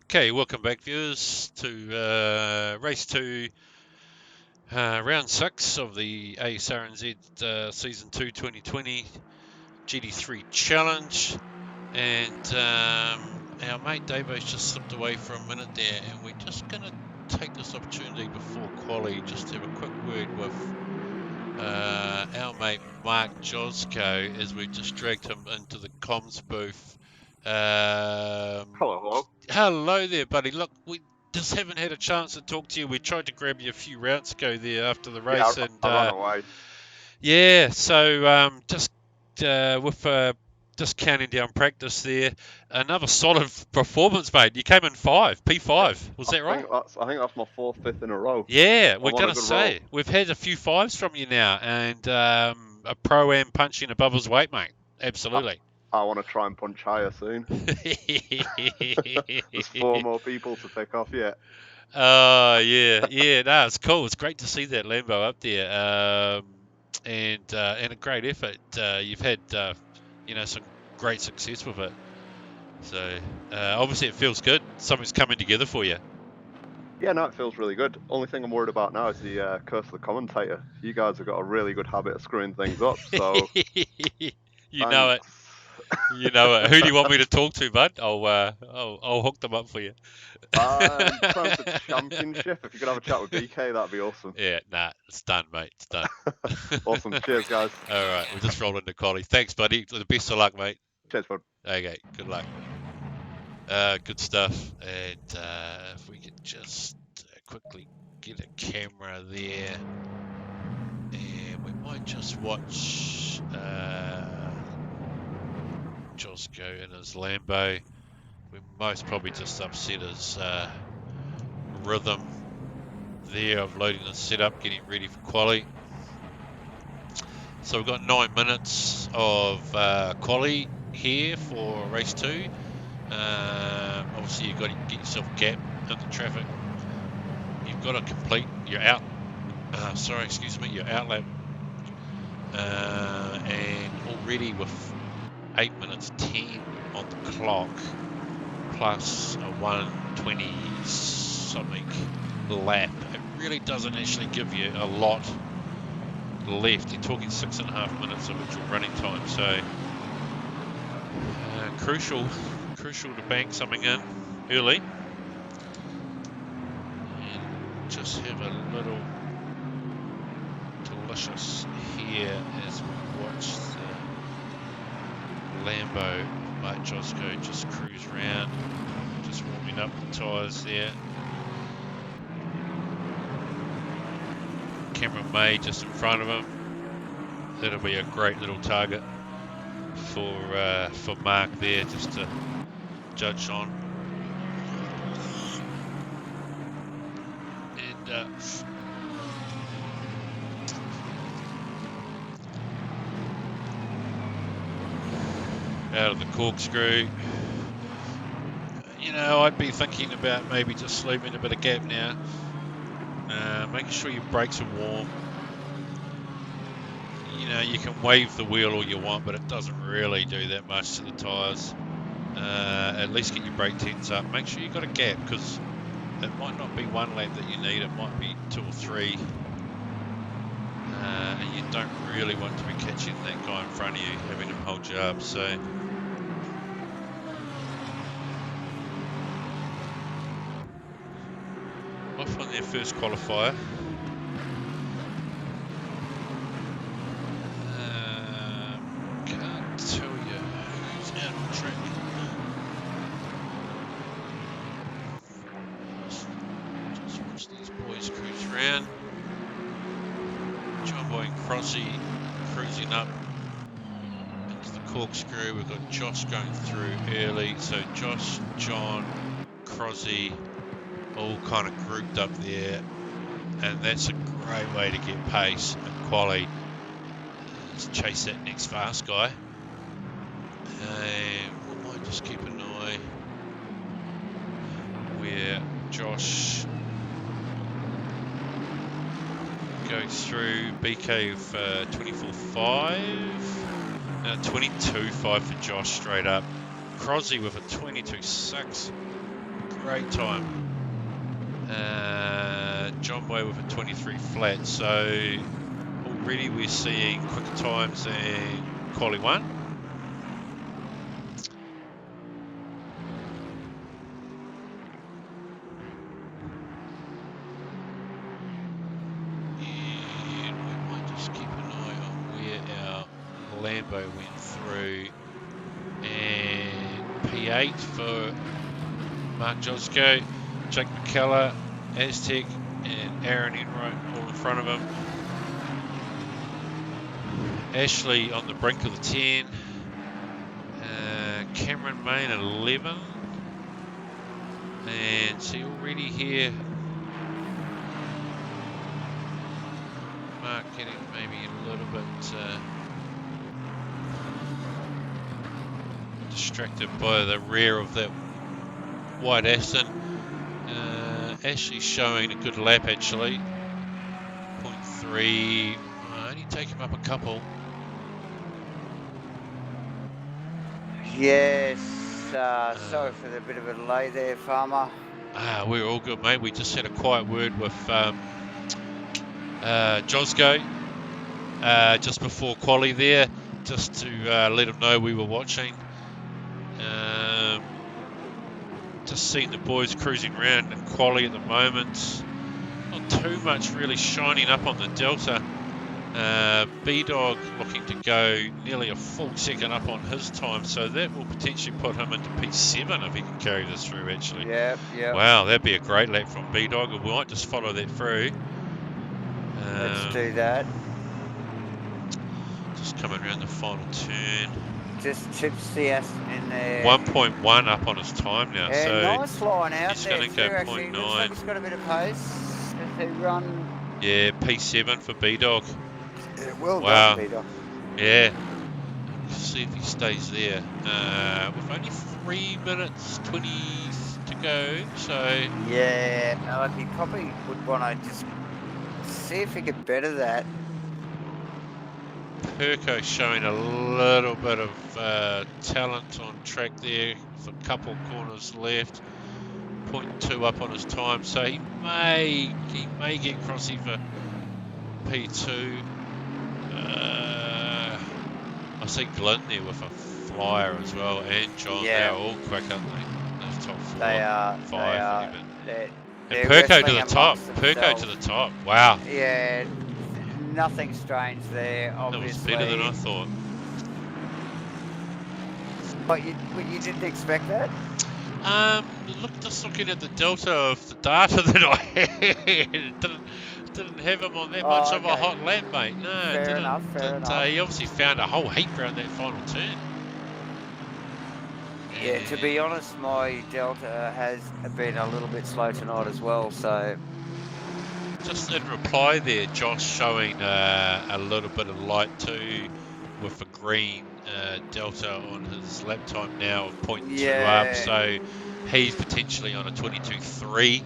Okay, welcome back, viewers, to Race 2, Round 6 of the ASRNZ Season 2 2020 GT3 Challenge. And our mate Davo's just slipped away for a minute there, and we're just going to take this opportunity before quali just to have a quick word with our mate Mark Josko as we've just dragged him into the comms booth. Hello. Hello there, buddy. Look, we just haven't had a chance to talk to you. We tried to grab you a few rounds ago there after the race, Yeah, and I ran away. yeah, so just with just counting down practice there, another solid performance, mate. You came in P5. Was that right? I think that's my fourth, fifth in a row. Yeah, we're I'm on a gonna good roll. say we've had a few fives from you now, and a pro-am punching above his weight, mate. I, Absolutely. I want to try and punch higher soon. There's 4 more people to pick off yet. Oh yeah. No, it's cool. It's great to see that Lambo up there, and a great effort. You've had some great success with it. So obviously it feels good. Something's coming together for you. Yeah, no, it feels really good. Only thing I'm worried about now is the curse of the commentator. You guys have got a really good habit of screwing things up, so You know it. thanks. You know it. Who do you want me to talk to, bud? I'll hook them up for you. Trying for championship. If you could have a chat with BK, that'd be awesome. Yeah, nah, it's done, mate. It's done. Awesome. Cheers, guys. All right, we'll just roll into quality. Thanks, buddy. The best of luck, mate. Cheers, bud. Okay, good luck. Good stuff. And if we could just quickly get a camera there, and we might just watch Josko in his Lambo. We most probably just upset his rhythm there of loading the setup, getting ready for quali. So we've got 9 minutes of quali here for race 2. Obviously, you've got to get yourself a gap in the traffic. You've got to complete your your outlap. And already with 8 minutes 10 on the clock, plus a 120 something lap, it really doesn't actually give you a lot left. You're talking 6.5 minutes of actual running time, so crucial to bank something in early and just have a little delicious here as we watch the Lambo Mate Josko just cruise around, just warming up the tyres there. Cameron May just in front of him. That'll be a great little target for Mark there, just to judge on. And out of the corkscrew, I'd be thinking about maybe just leaving a bit of gap now, making sure your brakes are warm. You can wave the wheel all you want, but it doesn't really do that much to the tyres. At least get your brake tents up. Make sure you've got a gap, because it might not be 1 lap that you need, it might be 2 or 3. And you don't really want to be catching that guy in front of you, having him hold you up. So off on their first qualifier. Can't tell you who's out on track. Just watch these boys cruise around. John Boy and Crossy cruising up into the corkscrew. We've got Josh going through early. So Josh, John, Crossy, all kind of grouped up there. And that's a great way to get pace and quality. Let's chase that next fast guy. We might just keep an eye where Josh goes through. BK of 24.5. 22.5 for Josh straight up. Crosby with a 22.6. great time. John Boy with a 23 flat, so already we're seeing quicker times than quali 1. And we might just keep an eye on where our Lambo went through. And P8 for Mark Josco, Jake McKellar, Aztec, and Aaron Enright all in front of him. Ashley on the brink of the 10. Cameron Main at 11. And see already here, Mark getting maybe a little bit distracted by the rear of that white Aston. Ashley showing a good lap actually. 0.3, only take him up a couple. Yes, sorry for the bit of a delay there, Farmer. We're all good, mate. We just had a quiet word with Josco just before quali there, just to let him know we were watching. Just seeing the boys cruising around in quali at the moment. Not too much really shining up on the Delta. B-Dog looking to go nearly a full second up on his time, so that will potentially put him into P7 if he can carry this through actually. Yep. Wow, that'd be a great lap from B-Dog. We might just follow that through. Let's do that. Just coming around the final turn. Just tips the Aston in there. 1.1 up on his time now, Yeah, so nice line out he's there going to too, go actually. 0.9. Looks like he's got a bit of pace. Does he run? Yeah, P7 for B-Dog. Yeah, well Wow. done, Peter. Yeah. Let's see if he stays there. With only 3 minutes 20 to go, so... Yeah, no, he probably would want to just see if he could better that. Perko showing a little bit of talent on track there with a couple corners left. 0.2 up on his time, so he may get crossy for P2. I see Glyn there with a flyer as well, and John. Yeah. They're all quick, aren't they? Those top 4, They are. 5 They even. are. And Perko to the top. amongst Perko to themselves. the top. Wow. Yeah, nothing strange there, That was obviously. better than I thought. But you didn't expect that? Just looking at the delta of the data that I had, didn't have him on that much of a hot lap, mate. No, Fair enough. He obviously found a whole heap around that final turn. Yeah, to be honest, my Delta has been a little bit slow tonight as well, so... Just in reply there, Josh showing a little bit of light too with a green Delta on his lap time now of 0.2 up, so he's potentially on a 22.3.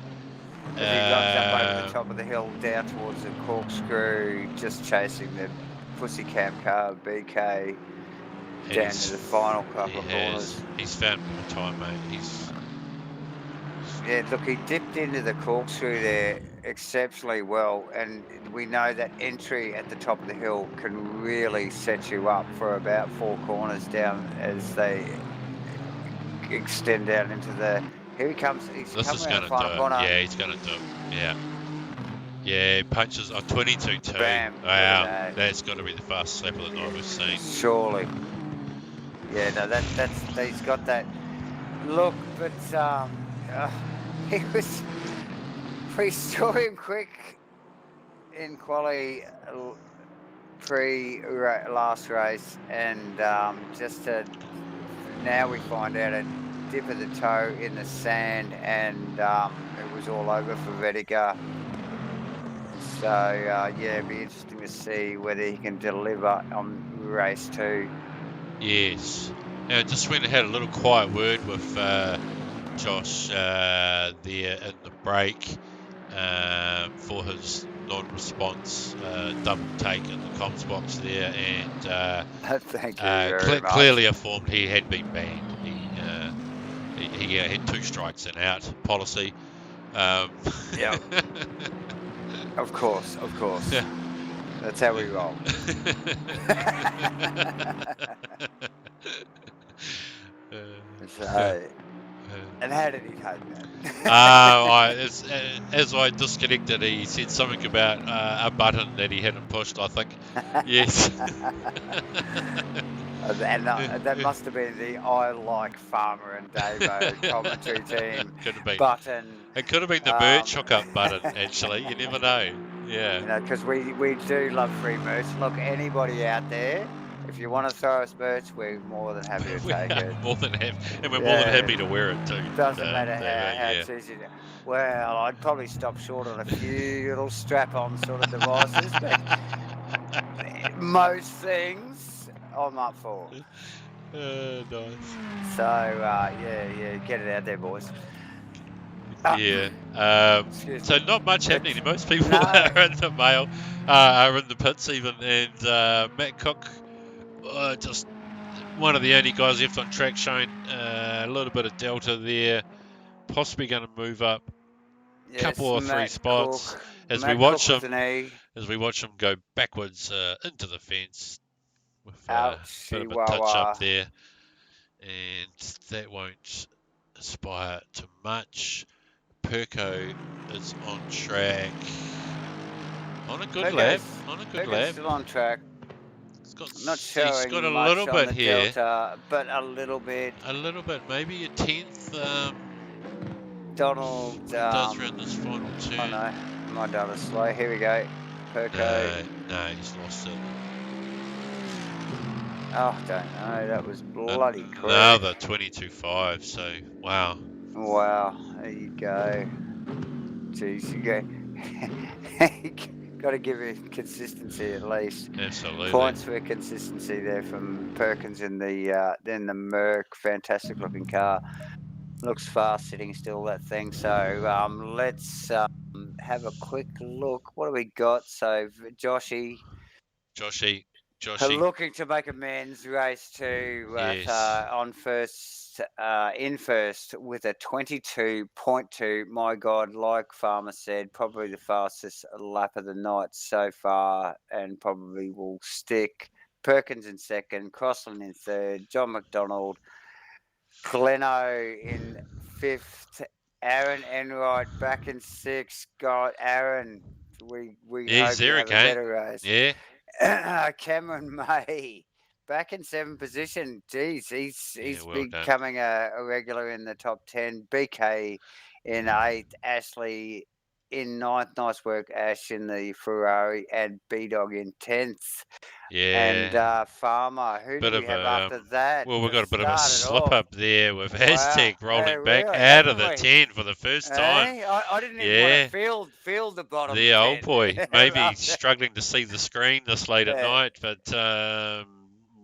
As he runs up over the top of the hill down towards the corkscrew, just chasing the pussy cam car, BK, down to the final couple of corners. He's found more time, mate. Yeah, look, he dipped into the corkscrew there exceptionally well, and we know that entry at the top of the hill can really set you up for about 4 corners down as they extend down into the... Here he comes. He's this is coming going around the to do final it. corner. Yeah, he's going to do it. Yeah. Yeah, he punches a 22.2. Bam. Wow, That. that's got to be the fastest lap of the night we've seen. Surely. Yeah, no, that's he's got that look, but he was... We saw him quick in quali last race, and just now we find out a dip of the toe in the sand, and it was all over for Vedica. So yeah, it'd be interesting to see whether he can deliver on race 2. Yes. Now, just went and had a little quiet word with Josh there in the break for his non-response double take in the comms box there, and Thank you very much. clearly informed he had been banned. he had 2 strikes and out policy. Yeah. Of course. Yeah. That's how we roll. So, and how did he take that? As I disconnected, he said something about a button that he hadn't pushed, I think. Yes. And that must have been the I Like Farmer and Davo commentary team Could have been. button. It could have been the merch hookup button, actually. You never know. Yeah. You know, because we do love free merch. Look, anybody out there, if you want to throw us merch, we're more than happy to take it. More than happy, and we're more than happy to wear it too. Doesn't matter how cheesy. Well, I'd probably stop short on a few little strap-on sort of devices, but most things I'm up for. Nice. So yeah, get it out there, boys. Yeah. So not much happening. Most people No. are in the mail, are in the pits even, and Matt Cook, just one of the only guys left on track, showing a little bit of delta there, possibly going to move up a couple or 3 spots as we watch him go backwards into the fence with a bit of a touch up there, and that won't aspire to much. Perko is on track. On a good lap. Still on track. Not showing he's got a much little bit on the here. Delta, but a little bit. Maybe a 10th. Donald does around this final turn. Oh no, my Delta's slow. Here we go. Perko. No, he's lost it. Oh, don't know. That was bloody crazy. Another 22.5. So wow. Wow, there you go. Jeez, you go. Got to give it consistency at least. Absolutely. Points for consistency there from Perkins in the Merc. Fantastic looking car. Looks fast sitting still, that thing. So let's have a quick look. What do we got? So Joshy. Looking to make amends. Race 2 yes. On first, in first with a 22.2. My God, like Farmer said, probably the fastest lap of the night so far, and probably will stick. Perkins in second, Crossland in third, John McDonald, Gleno in fifth, Aaron Enright back in sixth. God, Aaron, we hope you have a better race. Yeah. Cameron May back in 7th position. Geez, he's becoming a regular in the top 10. BK in 8th, Ashley in 9th. Nice work, Ash, in the Ferrari, and B-Dog in 10th. Yeah. And Farmer, who do we have after that? Well, we've got a bit of a slip up there with Aztec rolling back really? out of the 10 for the first time. I didn't even want to feel the bottom. The old boy, maybe struggling to see the screen this late at night, but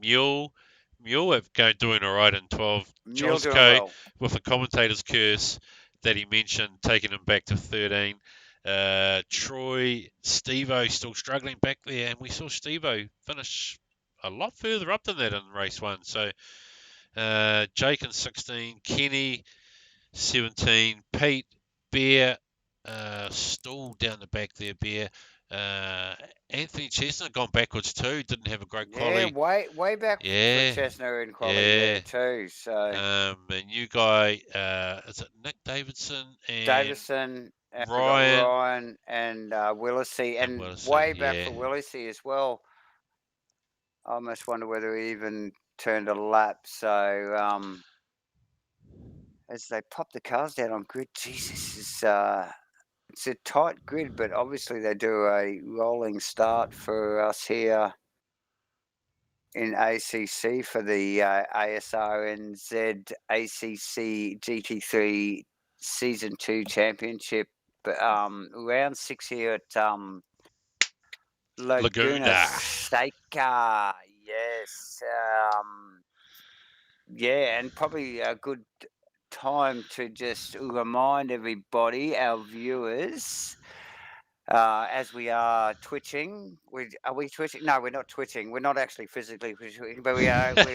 Mule doing all right in 12. Josco with a commentator's curse that he mentioned, taking him back to 13. Troy, Steve-O still struggling back there, and we saw Steve-O finish a lot further up than that in race 1. So Jake in 16, Kenny 17, Pete, Bear, Stall down the back there, Bear. Anthony Chestnut gone backwards too, didn't have a great quality. Yeah, way back for Chestnut in quality there too. So a new guy, is it Nick Davidson and Ryan and Willisey, and way back for Willisey as well. I almost wonder whether he even turned a lap. So as they pop the cars down on grid, Jesus, it's a tight grid, but obviously they do a rolling start for us here in ACC for the ASRNZ ACC GT3 Season 2 Championship. Round 6 here at Laguna Seca. Yes. And probably a good time to just remind everybody, our viewers, as we are twitching. Are we twitching? No, we're not twitching. We're not actually physically twitching, but we are. We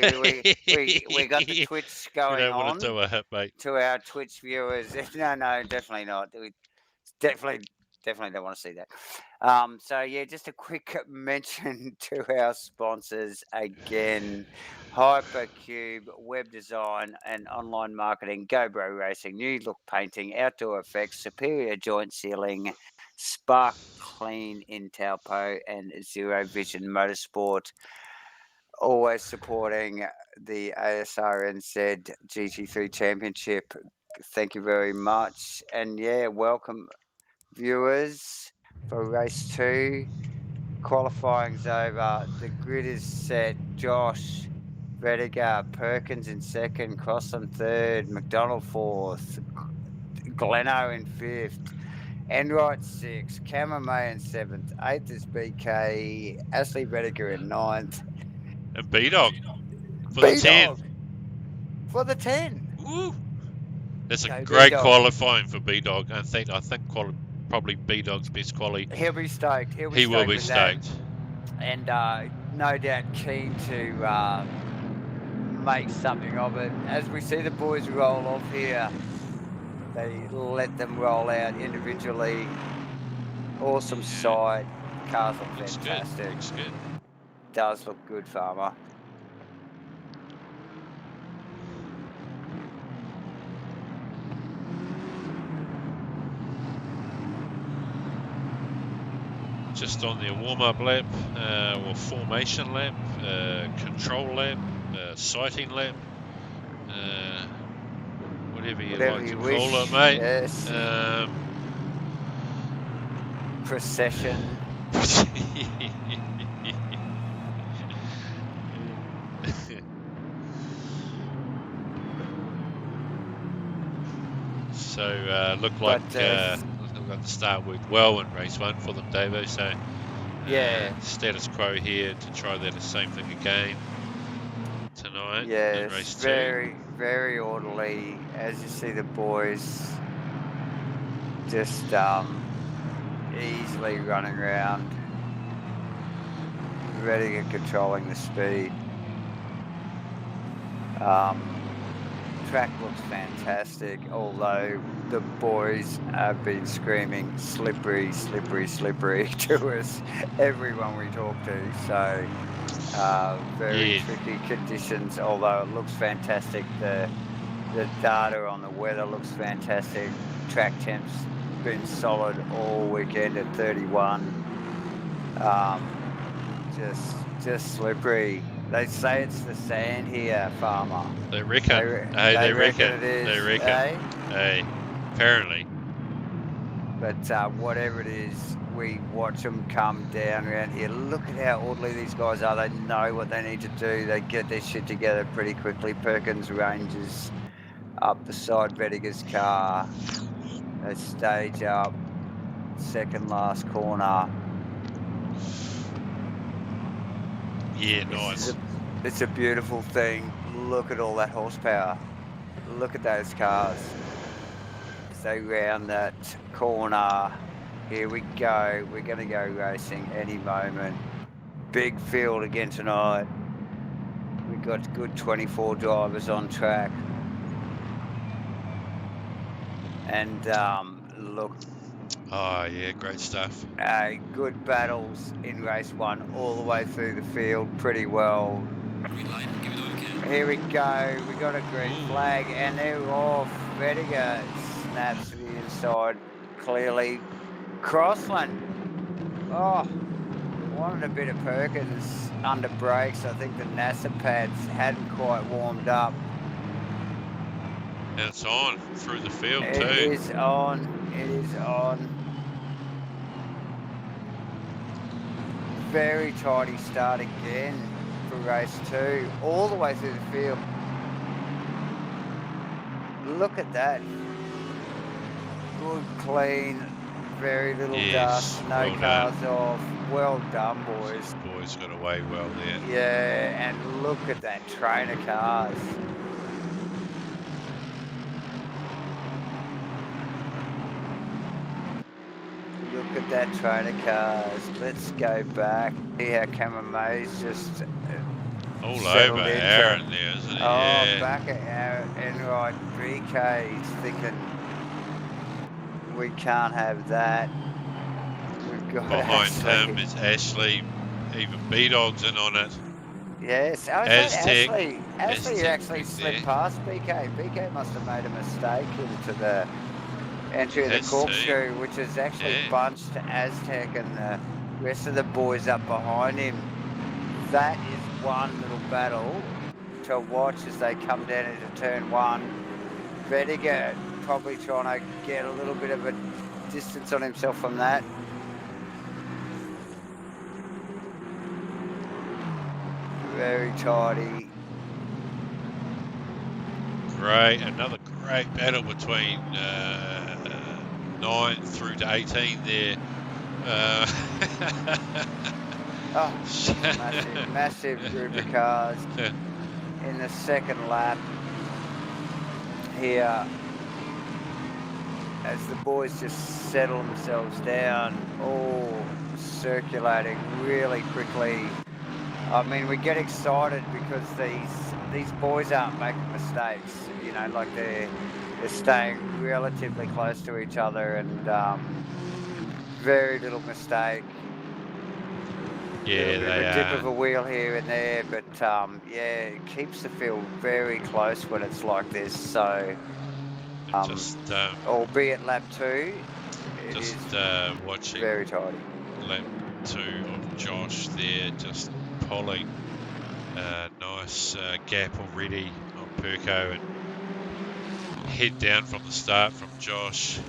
got the Twitch We going don't want to do on a hit, mate. to our Twitch viewers. No, definitely not. We definitely don't want to see that. So yeah, just a quick mention to our sponsors again. Hypercube, web design and online marketing, GoBro Racing, new look painting, outdoor effects, superior joint sealing, Spark Clean in Taupo, and Zero Vision Motorsport. Always supporting the ASRNZ GT3 Championship. Thank you very much. And yeah, welcome viewers for race 2. Qualifying's over. The grid is set. Josh, Rediger, Perkins in second, Crossland third, McDonald fourth, Gleno in fifth, Enright sixth, Cameron May in seventh, eighth is BK, Ashley Rediger in ninth, And B-Dog for the 10. B-Dog for the 10. Woo! That's a Go great B-Dog. qualifying for B-Dog. I think probably B-Dog's best quali. He'll be stoked. He will be with that. stoked. And no doubt keen to make something of it. As we see the boys roll off here, they let them roll out individually. Awesome sight. Cars look Looks fantastic. good. Looks good. Does look good, Farmer. Just on their warm-up lap, or formation lap, control lap, sighting lap, whatever you like to call it, mate. Yes. Procession. So looked like the start worked well in race 1 for them, Davo. So yeah, status quo here to try that same thing again tonight in race 2. Very orderly. As you see the boys just easily running around, ready and controlling the speed. Track looks fantastic, although the boys have been screaming slippery, slippery, slippery to us, everyone we talk to. So very tricky conditions, although it looks fantastic. The data on the weather looks fantastic. Track temps been solid all weekend at 31. Just slippery. They say it's the sand here, Farmer. They reckon. They reckon it is. They reckon. Hey, apparently. But whatever it is, we watch them come down around here. Look at how orderly these guys are. They know what they need to do. They get their shit together pretty quickly. Perkins ranges up beside Rediger's car. They stage up. Second last corner. Yeah, nice. It's a beautiful thing. Look at all that horsepower. Look at those cars. As they round that corner. Here we go. We're going to go racing any moment. Big field again tonight. We've got good 24 drivers on track. And look. Oh, yeah, great stuff. Good battles in race 1 all the way through the field pretty well. Here we go. We got a green flag and they're off. Rediger snaps to the inside. Clearly. Crossland. Oh, wanted a bit of Perkins under brakes. I think the NASA pads hadn't quite warmed up. And it's on through the field too. It is on. It is on. Very tidy start again for race 2, all the way through the field. Look at that. Good, clean, very little dust, no cars off. Well done, boys. Boys got away well there. Yeah, and look at that train of cars. Look at that trainer cars. Let's go back. See how Cameron May's just All settled over into. Aaron there, isn't he? Oh, Yeah. back at our Enright BK. He's thinking we can't have that. We've got Behind Ashley. him is Ashley. Even B-Dog's in on it. Yes, I was Aztec. Ashley Aztec actually right slipped there. past BK. BK must have made a mistake into the entry of the Has corkscrew, which has actually Yeah. bunched Aztec and the rest of the boys up behind him. That is one little battle to watch as they come down into turn one. Vediger probably trying to get a little bit of a distance on himself from that. Very tidy. Great, another great battle between 9 through to 18 there. Oh, massive group of cars in the second lap here as the boys just settle themselves down, all circulating really quickly. I mean, we get excited because these boys aren't making mistakes, you know, like they're staying relatively close to each other and very little mistake. Yeah, they a dip are. of a wheel here and there, but yeah, it keeps the field very close when it's like this. So, Just albeit lap 2, it just is watching very tidy. lap 2 of Josh there, just pulling nice gap already on Perko and head down from the start from Josh.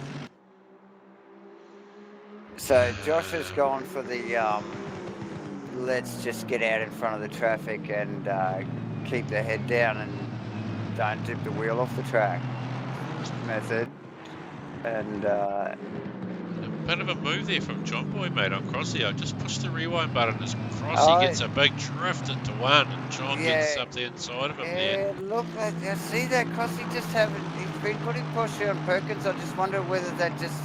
So Josh has gone for the let's just get out in front of the traffic and keep the head down and don't dip the wheel off the track method. And A bit of a move there from John Boy, mate, on Crossy. I just pushed the rewind button as Crossy gets a big drift into one, and John gets up the inside of him there. Look, I see that Crossy just he's been putting pressure on Perkins. I just wonder whether that just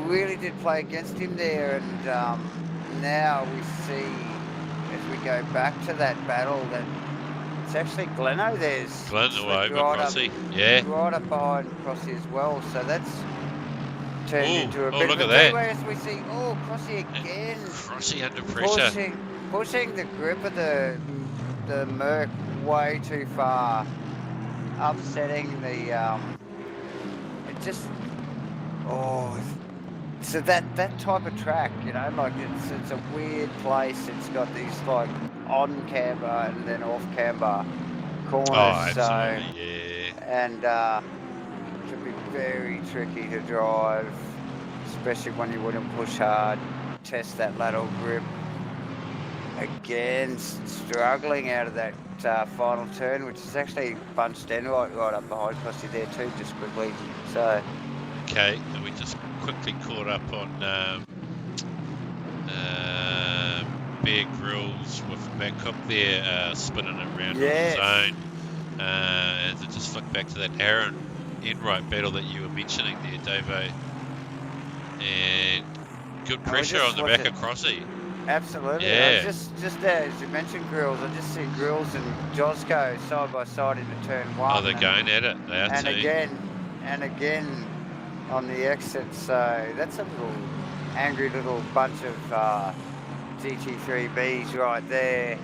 really did play against him there. And now we see, as we go back to that battle, that it's actually Gleno there's Gleno over right Crossy, right up behind Crossy as well. So that's turned into a bit look of at a that. whereas we see Crossy again. Crossy under pressure. Pushing the grip of the Merc way too far, upsetting the it just so that type of track, you know, like it's a weird place. It's got these like on camber and then off camber corners. Oh, absolutely, and it can be very tricky to drive, especially when you wouldn't push hard, test that lateral grip. Again, struggling out of that final turn, which is actually bunched in right up behind Crossy there too, just quickly. So. Okay, and we just quickly caught up on Bear Grylls with Matt Cook there, spinning it around on his own. As I just flick back to that Aaron Enright battle that you were mentioning there, Davo. And good pressure on the back of Crossy. Absolutely. Yeah. Just as you mentioned Grills, I just see Grills and Josco side by side into turn 1. Oh, they're going at it. They are too. And again on the exit. So that's a little angry little bunch of GT3Bs right there.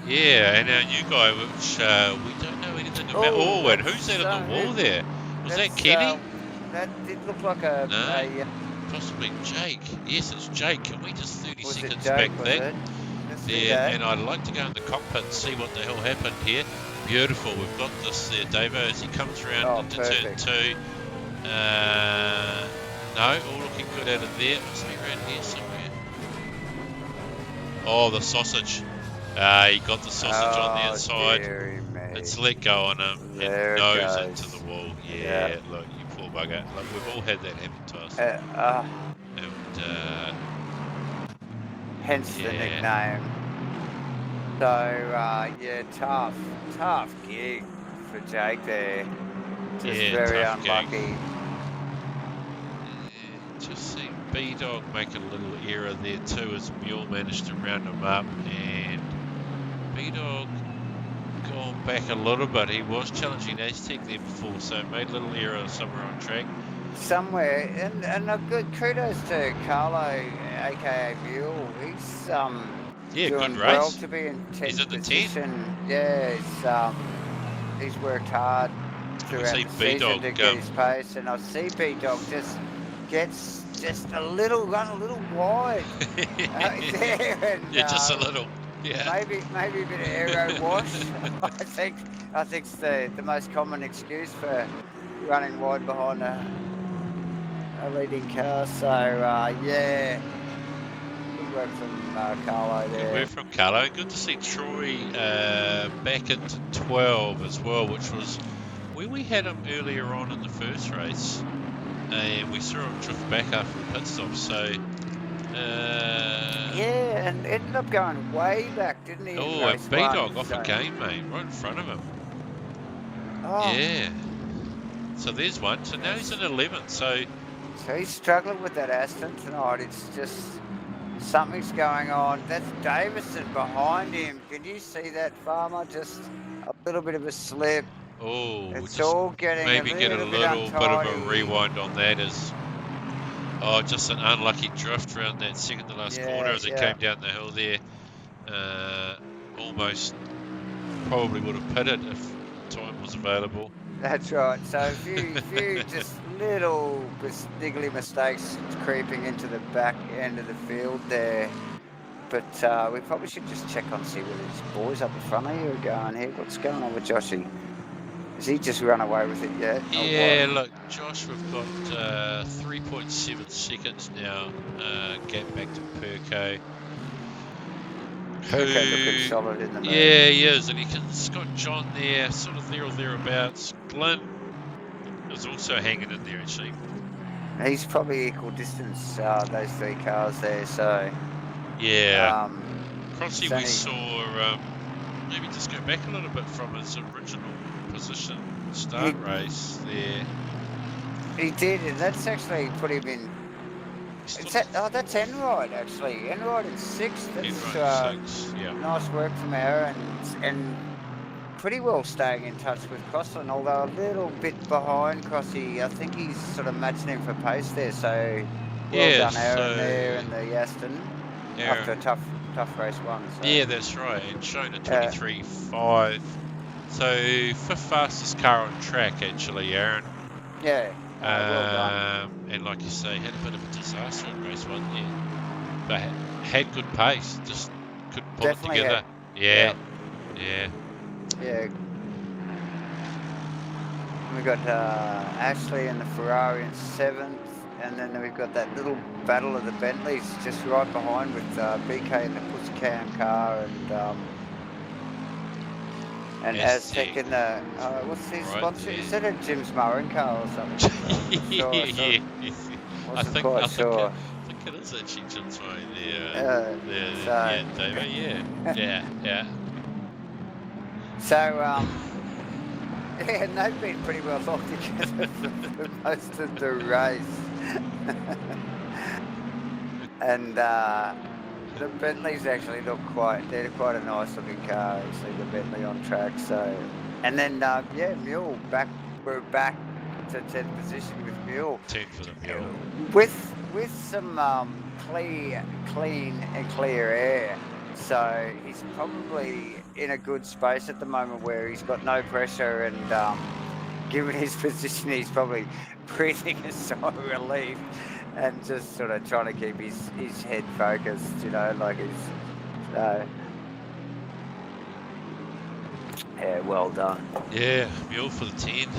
Yeah, and our new guy, which we don't know anything about. Oh, and who's that on the wall there? Was that Kenny? That did look like possibly Jake. Yes, it's Jake. Can we just 30 seconds Jake, back that? There, and I'd like to go in the cockpit and see what the hell happened here. Beautiful. We've got this there, Davo, as he comes around into turn 2. No, all looking good out of there. Must be around here somewhere. Oh, the sausage. He got the sausage on the inside. It's let go on him and nose into the wall. Yeah, look, you poor bugger. Look, we've all had that happen to us. And hence the nickname. So, tough gig for Jake there. Just very unlucky. just seen B-Dog make a little error there too as Mule managed to round him up, and B-Dog gone back a little bit. He was challenging Aztec there before, so made a little error somewhere on track. Somewhere, and a good kudos to Carlo, aka Mule. He's Yeah, doing good well race. to be in 10th He's in the 10. position. Yeah, he's worked hard throughout see the B-Dog, season to get his pace, and I see B-Dog just gets run a little wide there, and Yeah, just a little. Yeah. maybe a bit of aero wash. I think it's the most common excuse for running wide behind a leading car. So yeah, good work from Carlo there. Good work from Carlo. Good to see Troy back into 12 as well, which was where we had him earlier on in the first race, and we saw him drift back after the pit stop. So yeah, and ended up going way back, didn't he? oh, and B-Dog off again, mate, right in front of him. Oh. Yeah. So there's one. So now he's in 11th. So he's struggling with that Aston tonight. It's just something's going on. That's Davison behind him. Can you see that, Farmer? Just a little bit of a slip. oh, It's just all getting maybe a get a little little bit bit of a untidy. rewind on that as just an unlucky drift around that second to last corner as he came down the hill there. Almost probably would have pitted if time was available. That's right. So a few just little niggly mistakes creeping into the back end of the field there. But we probably should just check on, see where these boys up the front of you are going here. What's going on with Joshy? Has he just run away with it yet? Yeah, look, Josh, we've got 3.7 seconds now. Gap back to Perko. Perko looking solid in the move. Yeah, he is, and he's got John there, sort of there or thereabouts. Glenn is also hanging in there, actually. He's probably equal distance, those three cars there, so... Yeah. Crossy, we saw maybe just go back a little bit from his original position start race there. He did, and that's actually put him in... that's Enright, actually. Enright in 6th. That's yeah. Nice work from Aaron, and pretty well staying in touch with Crossland, although a little bit behind Crossy. I think he's sort of matching him for pace there, so well done Aaron there in the Aston after a tough race one. So. Yeah, that's right, and shown a 23.5. So 5th fastest car on track, actually, Aaron. Yeah. Well done. And like you say, had a bit of a disaster in race 1 there, but had good pace, just couldn't pull Definitely it together. Yeah. We got Ashley and the Ferrari in 7th, and then we've got that little battle of the Bentleys just right behind with BK in the Pussycam car and Aztec in the what's his sponsor? Is that a Jim's Murray car or something? Wasn't quite sure. I think it is actually Jim's Murray there. David. Yeah. So and they've been pretty well locked together for most of the race. And the Bentleys actually look they're quite a nice looking car, actually, the Bentley on track. So, and then Mule we're back to 10th position with Mule. 10 for the Mule. With some clean and clear air. So he's probably in a good space at the moment where he's got no pressure, and given his position, he's probably breathing a sigh of relief and just sort of trying to keep his head focused, like he's... yeah, well done. Yeah, Mule for the 10.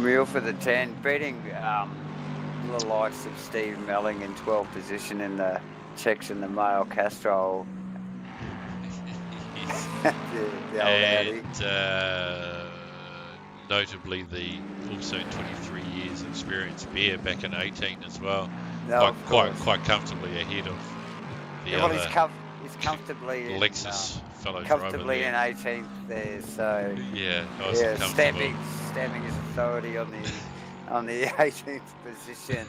Mule for the 10, beating the likes of Steve Melling in 12th position in the Czechs and the male Castrol. the old Audi. Notably the also 23 years experience Bear back in 18 as well. No, quite comfortably ahead of the other. He's comfortably Lexus fellow comfortably driver in 18th there. So nice and comfortable. Stamping his authority on the 18th position.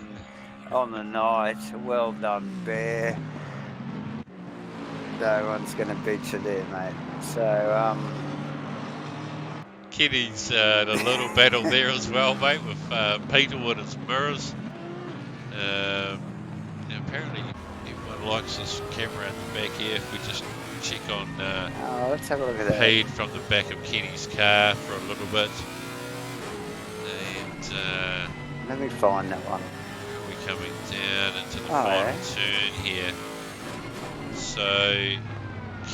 on the night. Well done, Bear. No one's going to beat you there, mate. So, Kenny's had a little battle there as well, mate, with Peter with his mirrors. Apparently everyone likes this camera in the back here. If we just check on let's have a look at that. Pete from the back of Kenny's car for a little bit. And Let me find that one. we're coming down into the final turn here. So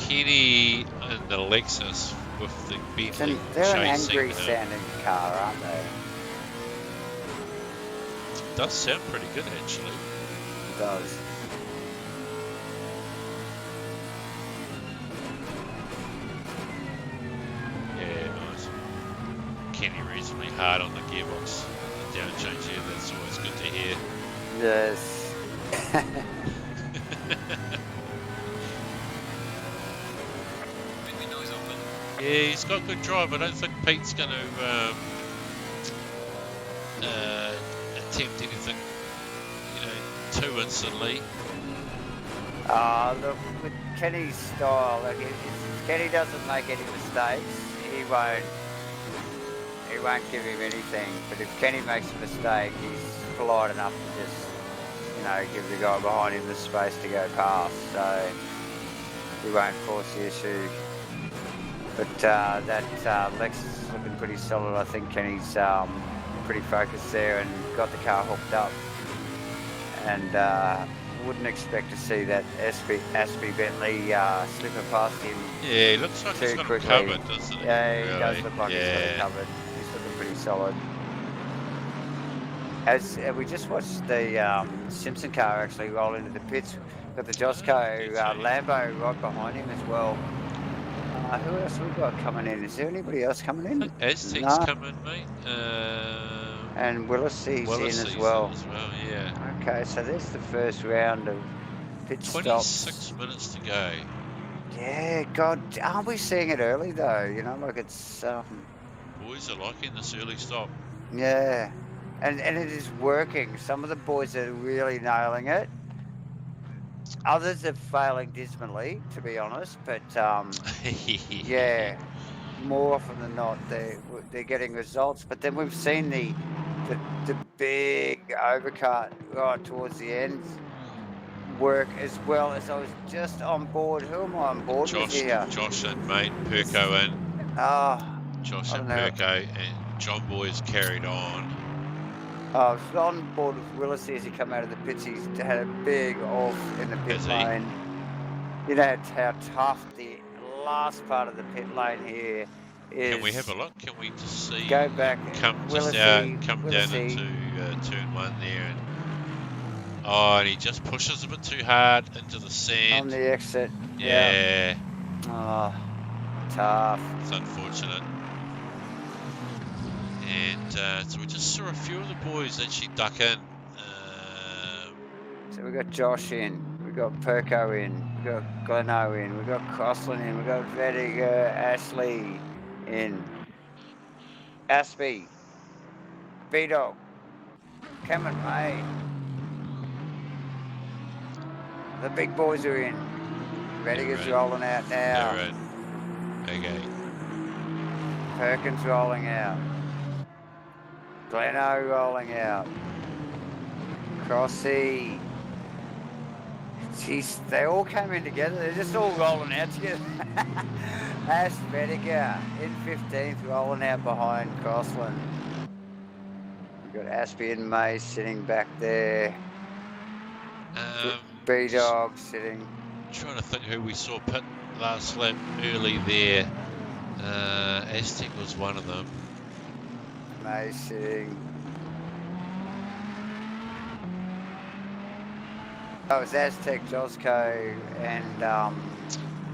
Kenny and the Lexus with the Bentley They're an chasing angry him. sounding car, aren't they? Does sound pretty good actually. It does. Yeah, nice. Kenny reasonably hard on the gearbox. The down change here, that's always good to hear. Yes. Yeah, he's got good drive. I don't think Pete's going to attempt anything, too instantly. Look, with Kenny's style, like if Kenny doesn't make any mistakes, he won't give him anything. But if Kenny makes a mistake, he's polite enough to just, give the guy behind him the space to go past. So he won't force the issue. But that Lexus is looking pretty solid. I think Kenny's pretty focused there and got the car hooked up. And wouldn't expect to see that Aspie Bentley slip past him. Yeah, he looks like he's got it covered, doesn't he? Yeah, he really? does look like he's got it covered. He's looking pretty solid. As we just watched the Simpson car actually roll into the pits, got the Josco Lambo right behind him as well. Who else we got coming in? Is there anybody else coming in? Aztec's coming, mate. And Willis in as well. Yeah. Okay, so there's the first round of pit 26 stops. minutes to go. Yeah, God, aren't we seeing it early though? Like it's. Boys are liking this early stop. Yeah, and it is working. Some of the boys are really nailing it. Others are failing dismally, to be honest. But yeah, more often than not, they're getting results. But then we've seen the big overcut right towards the end work as well. As I was just on board. Who am I on board with here? Josh and mate Perko in. Josh and Perko and John Boy's carried on. I was on board with Willis as he come out of the pits. He's had a big off in the pit lane. You know how tough the last part of the pit lane here is. Can we have a look? Can we just see? Go back. Come down into turn one there. And he just pushes a bit too hard into the sand. On the exit. Yeah. Oh, tough. It's unfortunate. And so we just saw a few of the boys actually duck in. So we got Josh in, we got Perko in, we got Gleno in, we got Crossland in, we got Vediger, Ashley in, Aspie, B-Dog, Cameron May. The big boys are in. Vediger's rolling out now. They're in. Okay. Perkins rolling out. Gleno rolling out. Crossy. Jeez, they all came in together. They're just all rolling out together. Ash Vediger in 15th, rolling out behind Crossland. We've got Aspie and May sitting back there. B-Dog sitting. Trying to think who we saw pit last lap early there. Aztec was one of them. May sitting. Oh, it was Aztec, Josco, and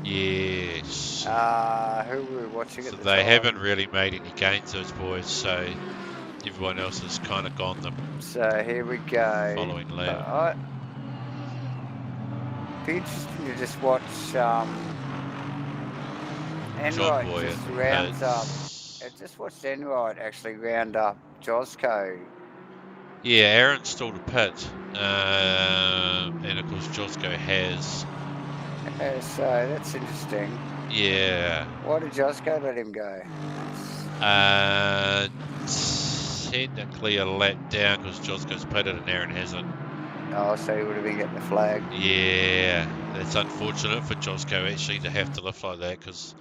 yes. Who were we watching at the time? They haven't really made any gains, those boys, so everyone else has kind of gone them. So here we go. Following lap. Be interesting to just watch Enright just rounds up. I just watched Enright actually round up Josco Yeah, Aaron's still to pit. And of course, Josco has. So that's interesting. Yeah. Why did Josco let him go? Technically a lap down because Josco's pitted and Aaron hasn't. Oh, so he would have been getting the flag. Yeah, that's unfortunate for Josco actually to have to lift like that because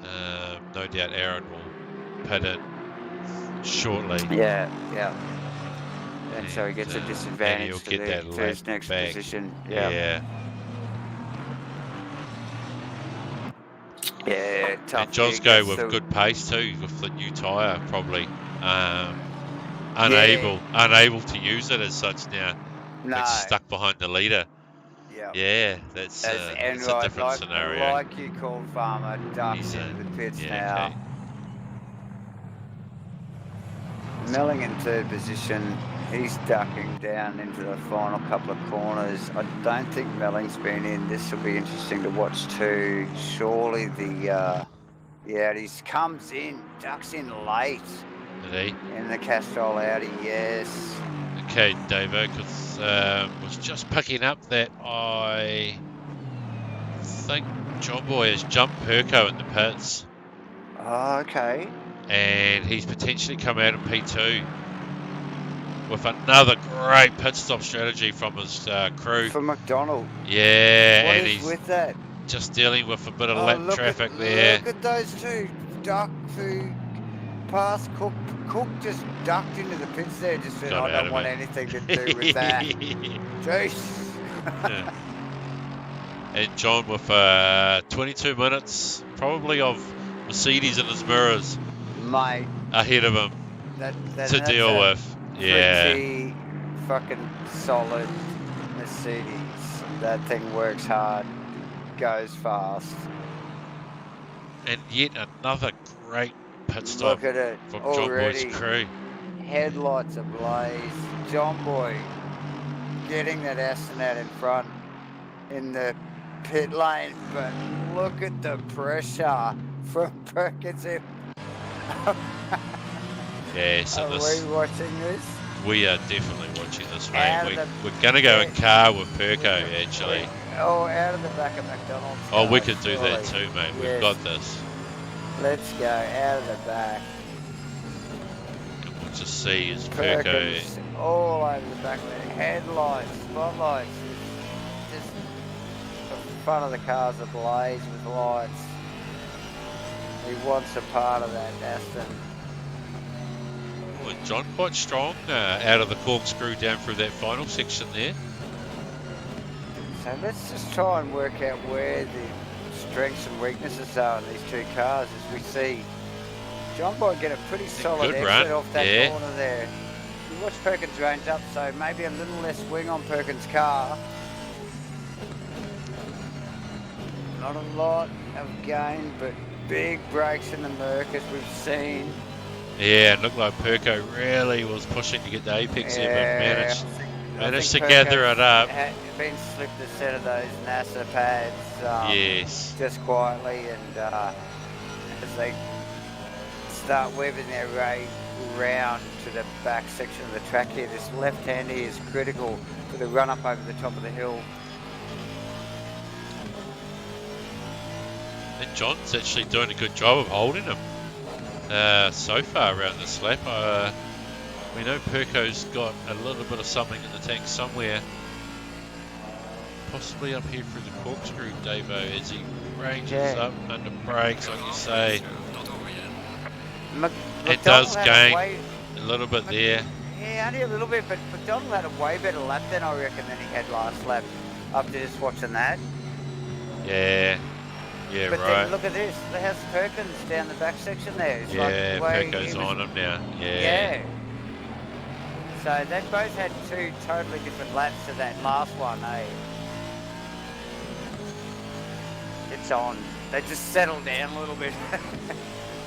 no doubt Aaron will pit in shortly. Yeah. And so he gets a and he'll disadvantage get that to lap his next back. position. Yeah. Yeah, tough. And Josco with good pace too with the new tyre probably. Unable to use it as such now. No. It's stuck behind the leader. Yeah. Yeah, that's a different scenario. Like you called, Farmer ducks into the pits now. Okay. Melling in third position. He's ducking down into the final couple of corners. I don't think Melling's been in. This will be interesting to watch too. Surely the Audi comes in, ducks in late. Did he? In the Castrol Audi, yes. Okay, Davo, because was just picking up that I think John Boy has jumped Perko in the pits. Oh, okay. And he's potentially come out in P2 with another great pit stop strategy from his crew. For McDonald. Yeah, what and is he's with that? Just dealing with a bit of lap traffic there. Look at those two. Duck to pass Cook. Cook just ducked into the pits there. Just said, I don't want anything to do with that. Jeez. And John with 22 minutes probably of Mercedes in his mirrors, mate, ahead of him to deal with. Yeah. Pretty fucking solid Mercedes. That thing works hard, goes fast. And yet another great pit stop Look at it from already. John Boy's crew. Headlights ablaze. John Boy getting that Aston out in front in the pit lane, but look at the pressure from Perkins. Yes, Are we watching this? We are definitely watching this, mate. We're going to go in car with Perko, actually. Oh, out of the back of McDonald's. Oh, we could do that too, mate. Yes. We've got this. Let's go out of the back. And we'll just see is Perko all over the back of the headlights, spotlights. Just the front of the car's ablaze with lights. He wants a part of that, Aston. Well, John quite strong out of the corkscrew down through that final section there. So let's just try and work out where the strengths and weaknesses are in these two cars as we see John Boy get a pretty solid exit off that corner there. You watch Perkins range up, so maybe a little less swing on Perkins' car. Not a lot of gain, but big brakes in the Merc as we've seen. Yeah, it looked like Perko really was pushing to get the apex here, but managed to gather it up. Been slipped a set of those NASA pads. Yes. Just quietly, and as they start weaving their way round to the back section of the track here, this left-hand here is critical for the run up over the top of the hill. And John's actually doing a good job of holding him so far around this lap. We know Perko's got a little bit of something in the tank somewhere. Possibly up here through the corkscrew, Davo, as he ranges up under brakes, like you say. It does gain a little bit there. Yeah, only a little bit, but McDonald had a way better lap than I reckon than he had last lap after just watching that. Yeah. Yeah, but right. Then look at this. There's Perkins down the back section there. It's yeah, like Perko's on him now. Yeah. So they both had two totally different laps to that last one, eh? It's on. They just settled down a little bit.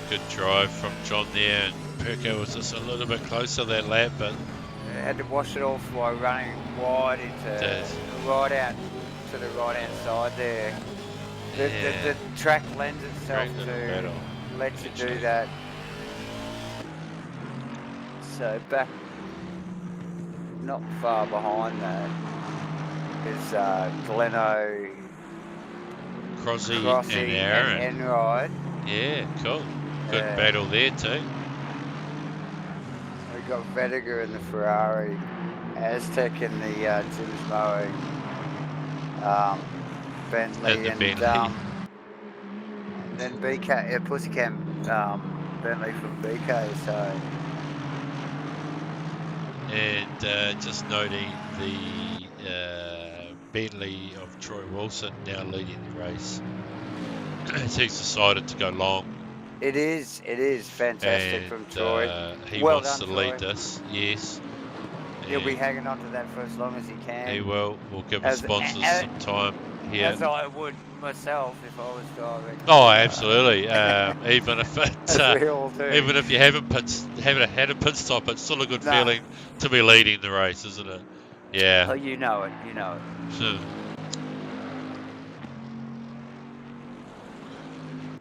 Good drive from John there, and Perko was just a little bit closer that lap, but they had to wash it off by running wide into right out to the right hand side there. The track lends itself to let you do that. So not far behind that is Gleno, Crossy and Crossy, Aaron. and Enright. Yeah, cool. Good battle there too. We got Vediger in the Ferrari, Aztec in the Tim's Mowing, Bentley, And the Bentley. then BK, Pussycat Bentley from BK. So. And just noting the Bentley of Troy Wilson now leading the race. He's decided to go long. It is fantastic And from Troy. he Well wants done, to lead Troy. this, yes. He'll be hanging on to that for as long as he can. He will. We'll give his sponsors some time here. As I would myself if I was driving. Oh, absolutely. Even if it, as we all do. even if you haven't had a pit stop, it's still a good feeling to be leading the race, isn't it? Yeah. Oh, you know it. Sure.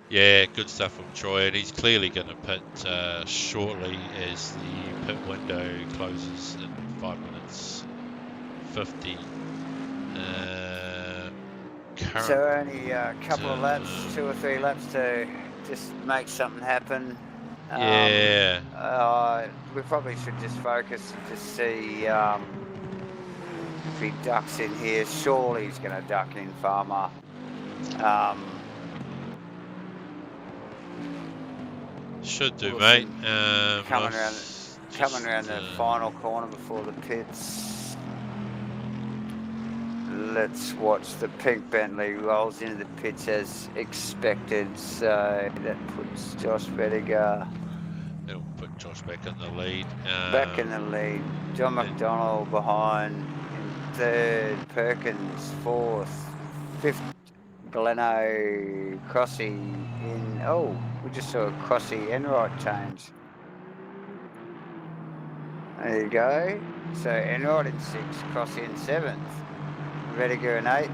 Yeah, good stuff from Troy, and he's clearly going to pit shortly as the pit window closes in 5 minutes 50. So only a couple of laps, 2 or 3 laps to just make something happen. Yeah. We probably should just focus and just see if he ducks in here. Surely he's going to duck in, Farmer. Should do, mate. Coming around the final corner before the pits. Let's watch the pink Bentley rolls into the pits as expected. So that puts Josh Vediger. It'll put Josh back in the lead. Back in the lead. John McDonald behind in third. Perkins fourth. Fifth. Gleno, Crossy in. Oh, we just saw a Crossy Enright change. There you go. So Enright in 6th, Crossy in 7th, Vediger in 8th,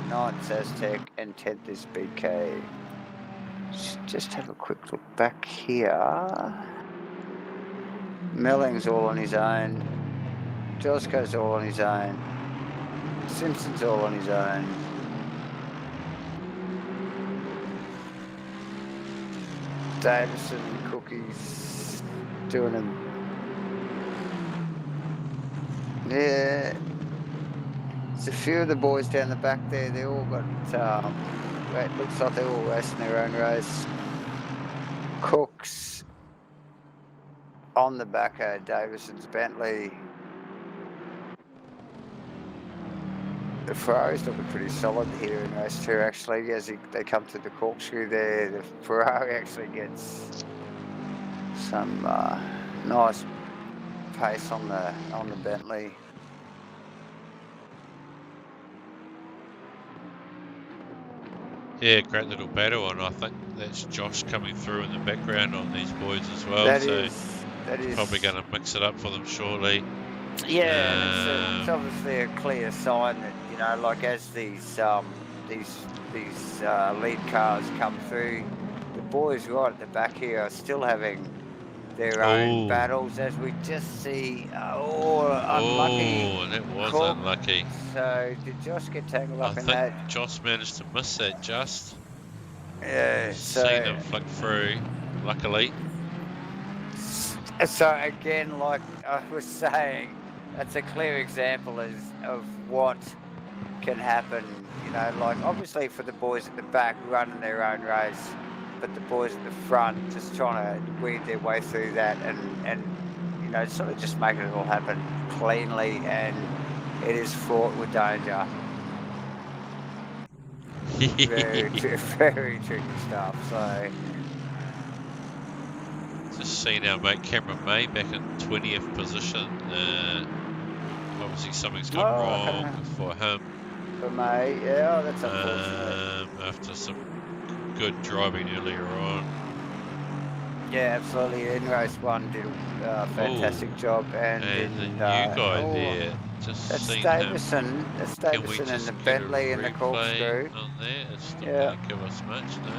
9th Aztec, and 10th is BK. Just have a quick look back here. Melling's all on his own. Josco's all on his own. Simpson's all on his own. Davison and Cookie's doing them. Yeah. There's a few of the boys down the back there. They all got, it looks like they're all racing their own race. Cook's on the back of Davison's Bentley. The Ferrari's looking pretty solid here in race 2 actually. As they come to the corkscrew there, the Ferrari actually gets some nice pace on the Bentley. Yeah, great little battle, and I think that's Josh coming through in the background on these boys as well. That so is probably going to mix it up for them shortly. Yeah, it's obviously a clear sign that, you know, like as these lead cars come through, the boys right at the back here are still having their own battles, as we just see. Unlucky. Oh, that was Cook. unlucky. So did Josh get tangled up in that? I think Josh managed to miss that just. Yeah. So seen him flick through, luckily. So again, like I was saying, that's a clear example of what can happen. You know, like obviously for the boys at the back running their own race, but the boys at the front just trying to weed their way through that and you know, sort of just making it all happen cleanly, and it is fraught with danger. Very, very tricky stuff. So. Just seen our mate Cameron May back in 20th position. Obviously something's gone wrong for him. For May, yeah, that's unfortunate. After some good driving earlier on. Yeah, absolutely. In race 1 did a fantastic job, and the new guy there. That's Davison. That's Davison and the Bentley and the corkscrew. On there, it's still don't give us much, no.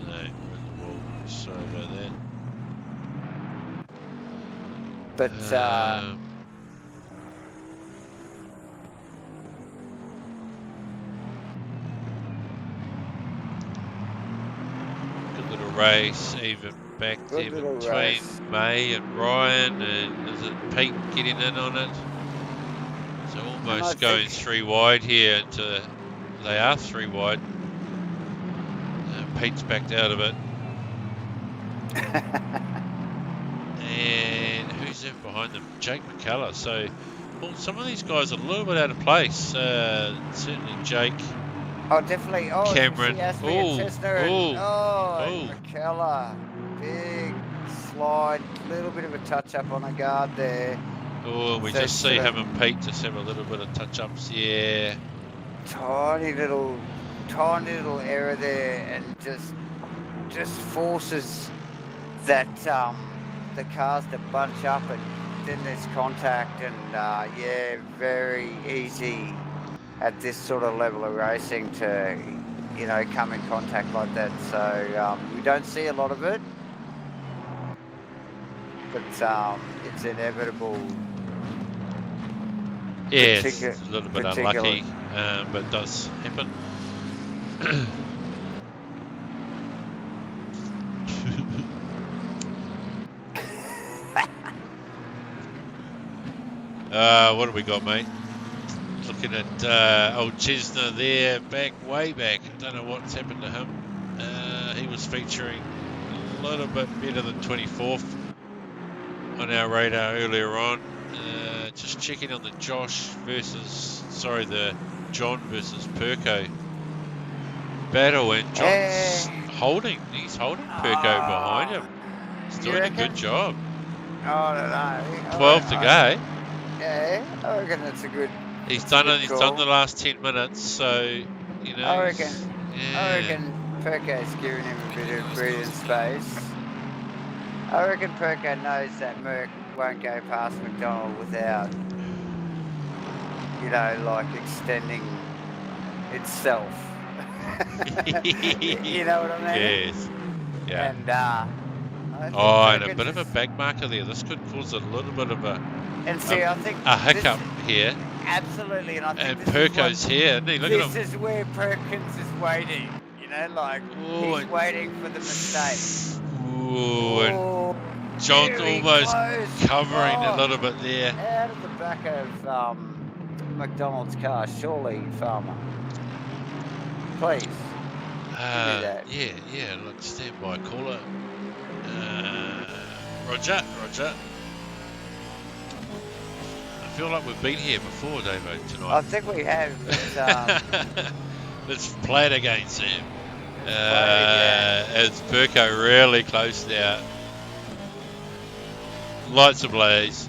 No, sorry about that. But little race, even back Good there little between race. May and Ryan, and is it Pete getting in on it? So almost going 3 wide here into, they are 3 wide. Pete's backed out of it. And who's in behind them? Jake McCullough. So, well, some of these guys are a little bit out of place. Certainly Jake. Oh, definitely. Oh, Cameron. she asked me a Chestnut. And McKellar. Big slide. Little bit of a touch-up on a guard there. Oh, we So just see sort him and Pete just have a little bit of touch-ups. Yeah. Tiny little error there, and just forces that the cars to bunch up, and then there's contact, and yeah, very easy at this sort of level of racing to, you know, come in contact like that. So we don't see a lot of it, but it's inevitable. Yeah, it's a little bit unlucky, but it does happen. What have we got, mate? Looking at old Chesner there, way back. I don't know what's happened to him. He was featuring a little bit better than 24th on our radar earlier on. Just checking on the John versus Perko battle, and John's holding. He's holding Perko behind him. He's doing a good job. Oh, I don't know. 12 to go. Yeah, I reckon that's a good. He's done the last 10 minutes, so you know. I reckon Yeah. Perko's giving him a bit of breathing space. I reckon Perko knows that Merc won't go past McDonald without, you know, like extending itself. You know what I mean? Yes. Yeah. And and a bit of a back marker there. This could cause a little bit of a hiccup here. Absolutely, and I think Perko's here. Look at him. This is where Perkins is waiting. You know, like he's waiting for the mistake. And John's almost covering a little bit there. Out of the back of McDonald's car, surely, Farmer. Please. Give me that. Yeah. Look, stand by, caller. Roger. I feel like we've been here before, Davo, tonight. I think we have. But, let's play it again, Sam. It's Perko really close now. Lights ablaze.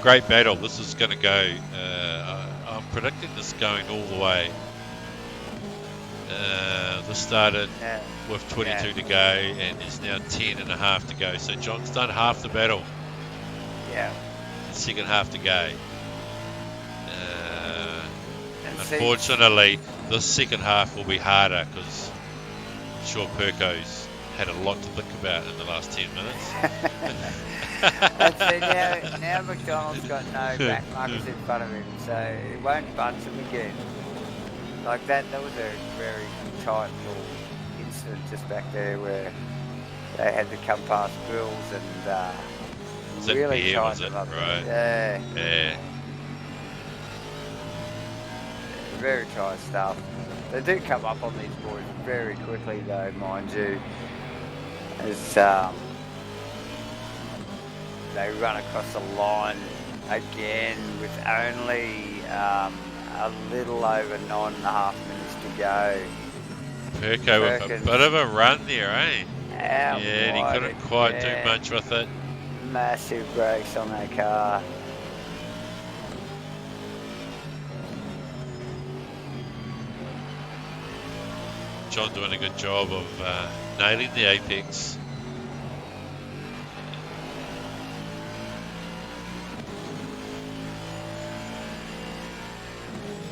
Great battle. This is going to go. I'm predicting this going all the way. This started with 22 to go, and there's now 10 and a half to go. So John's done half the battle. Yeah. The second half to go. Unfortunately, the second half will be harder because I'm sure Perko's had a lot to think about in the last 10 minutes. Now McDonald's got no back markers in front of him, so it won't bunch him again. Like that was a very tight little incident just back there where they had to come past Bills and really tighten them up. Right. Yeah. Very tight stuff. They do come up on these boys very quickly though, mind you. As they run across the line again with only a little over 9.5 minutes to go. Perko with a bit of a run there, eh? And he couldn't quite do much with it. Massive brakes on that car. John doing a good job of nailing the apex.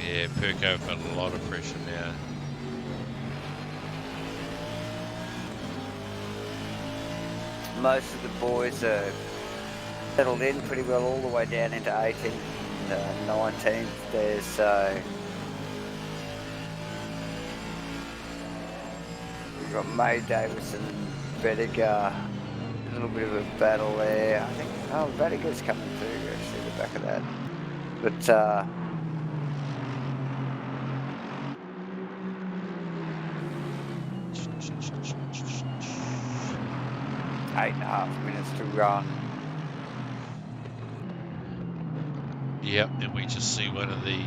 Yeah, Perko felt a lot of pressure now. Most of the boys are settled in pretty well all the way down into 18th and 19th there, so We've got May Davison and Vedica. A little bit of a battle there. I think, oh, Vedica's coming through, actually, the back of that. But, 8.5 minutes to run. Yep, and we just see one of the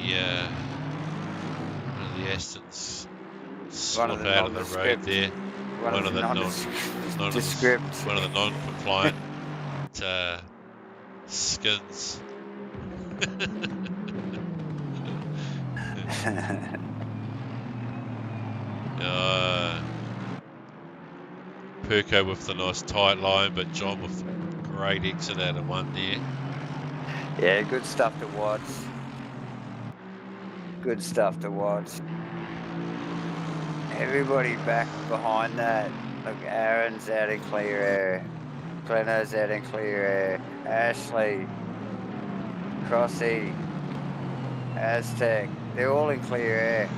Astons slip out of the road there. One of the non-compliant skins. Perko with the nice tight line, but John with the great exit out of one there. Yeah, good stuff to watch. Good stuff to watch. Everybody back behind that. Look, Aaron's out in clear air. Glenno's out in clear air. Ashley, Crossy, Aztec, they're all in clear air.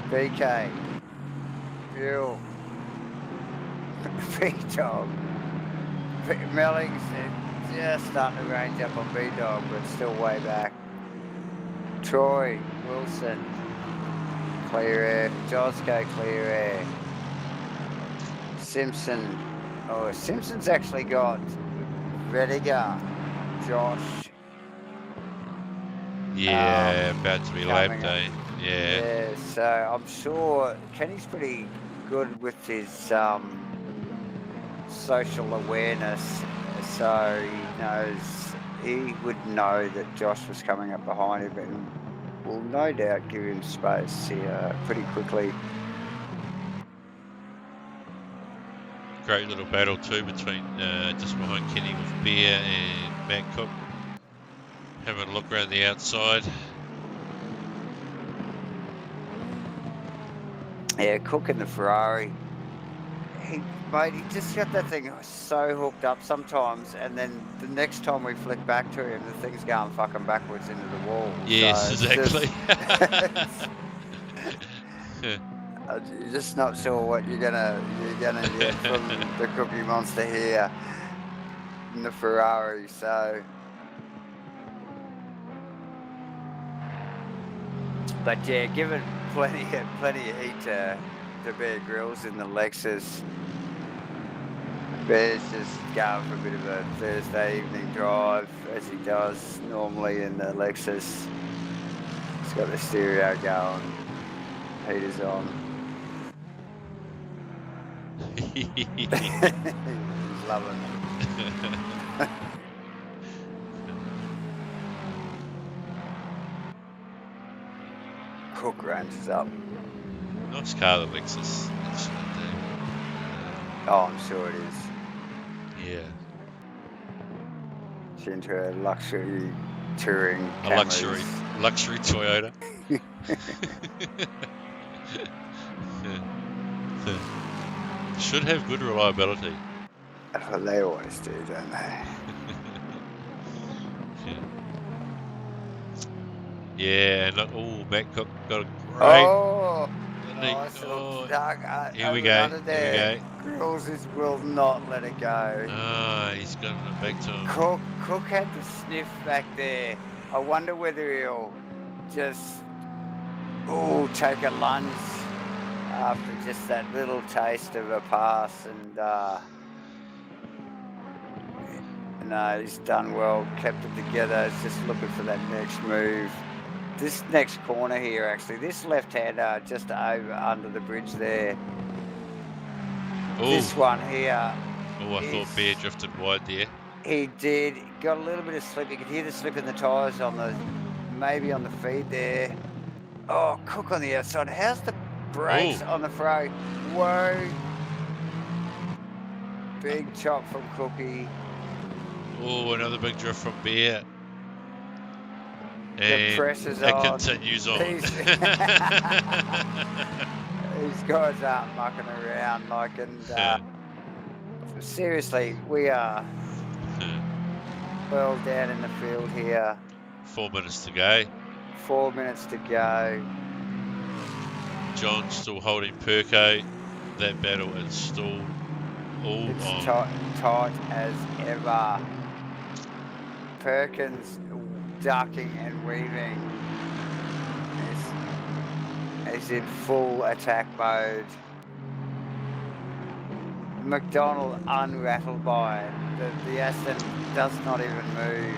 BK, Bill, B-Dog, Mellings, just starting to range up on B-Dog, but still way back. Troy, Wilson, clear air. Josco, clear air. Simpson, oh, Simpson's actually got Vedica, Josh. Yeah, about to be lapped, eh? Yeah. Yeah, so I'm sure Kenny's pretty good with his social awareness, so he would know that Josh was coming up behind him and will no doubt give him space here pretty quickly. Great little battle too between just behind Kenny with Beer and Matt Cook. Having a look around the outside. Yeah, Cook in the Ferrari. He just got that thing so hooked up sometimes, and then the next time we flick back to him, the thing's going fucking backwards into the wall. Yes, so exactly. You're just not sure what you're gonna get from the Cookie Monster here in the Ferrari. So, but yeah, give it plenty of heat to Bear Grylls in the Lexus. Bear's just going for a bit of a Thursday evening drive, as he does normally in the Lexus. He's got the stereo going, heaters on. He's loving it. Cook ranges up. Nice car, the Lexus. Oh, I'm sure it is. Yeah. She's into a luxury touring A cameras. luxury Toyota. Should have good reliability. Well, they always do, don't they? Yeah, and look, oh, Matt Cook got a great. Oh, nice little duck here we go. there. Grylls will not let it go. Ah, he's got it back to him. Cook had the sniff back there. I wonder whether he'll just take a lunge after just that little taste of a pass, and no, he's done well, kept it together. He's just looking for that next move. This next corner here, actually, this left-hander just over under the bridge there. Ooh. This one here. Oh, I thought Bear drifted wide there. He did. Got a little bit of slip. You could hear the slip in the tyres maybe on the feed there. Oh, Cook on the outside. How's the brakes on the Ferrari? Whoa. Big chop from Cookie. Oh, another big drift from Bear. The and pressure's it on. continues on. These guys aren't mucking around, and seriously, we are well down in the field here. 4 minutes to go. 4 minutes to go. John still holding Perko. that battle installed all It's on. tight as ever. Perkins ducking and weaving. He's in full attack mode. McDonald unrattled by it. The Aston does not even move.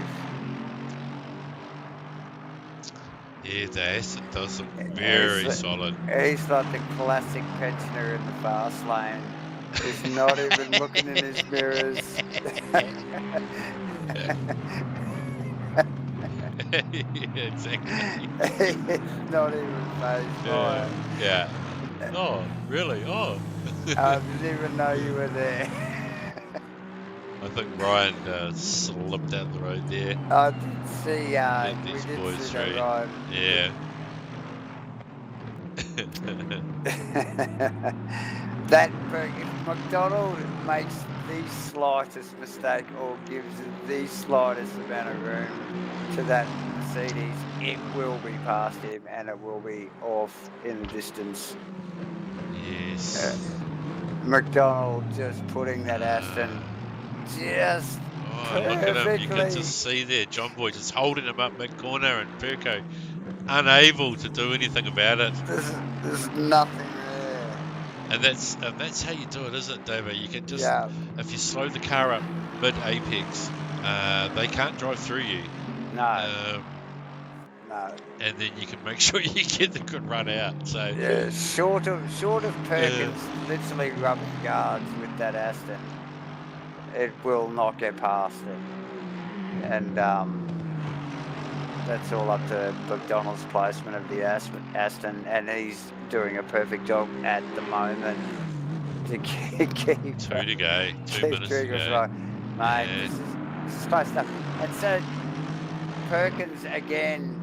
Yeah, the Aston does look very solid. He's like the classic pensioner in the fast lane. He's not even looking in his mirrors. Yeah, exactly. He's not even phased by it. Yeah. Oh, really? Oh. I didn't even know you were there. I think Ryan slipped out the road there. I did see, Let we these did boys see through. that ride. Yeah. That if McDonald makes the slightest mistake or gives the slightest amount of room to that Mercedes, it will be past him and it will be off in the distance. Yes. McDonald just putting that Aston just Oh, look at him. You can perfectly. just see there, John Boy just holding him up mid-corner and Perko unable to do anything about it. There's nothing there. And that's how you do it, isn't it, David? You can just, Yeah. if you slow the car up mid-apex, they can't drive through you. No. No. And then you can make sure you get the good run out. So Yeah, short of Perkins literally rubbing guards with that Aston, it will not get past it. And that's all up to McDonald's placement of the Aston, and he's doing a perfect job at the moment to keep 2 to go, 2 minutes to go. Mate, this is close stuff. And so Perkins again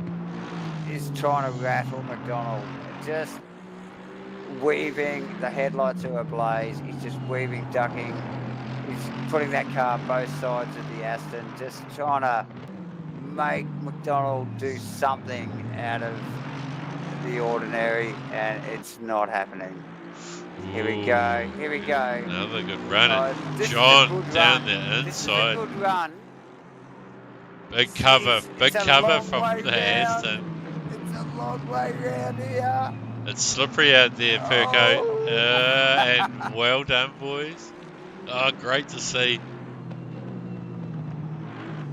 is trying to rattle McDonald, just weaving, the headlights are ablaze, he's just weaving, ducking, he's putting that car both sides of the Aston, just trying to make McDonald do something out of the ordinary, and it's not happening. Here we go, here we go. Another good run. John down the inside. This is a good run. Big cover from way the down. Aston. It's a long way round here. It's slippery out there, Perko. Oh. And well done, boys. Oh, great to see.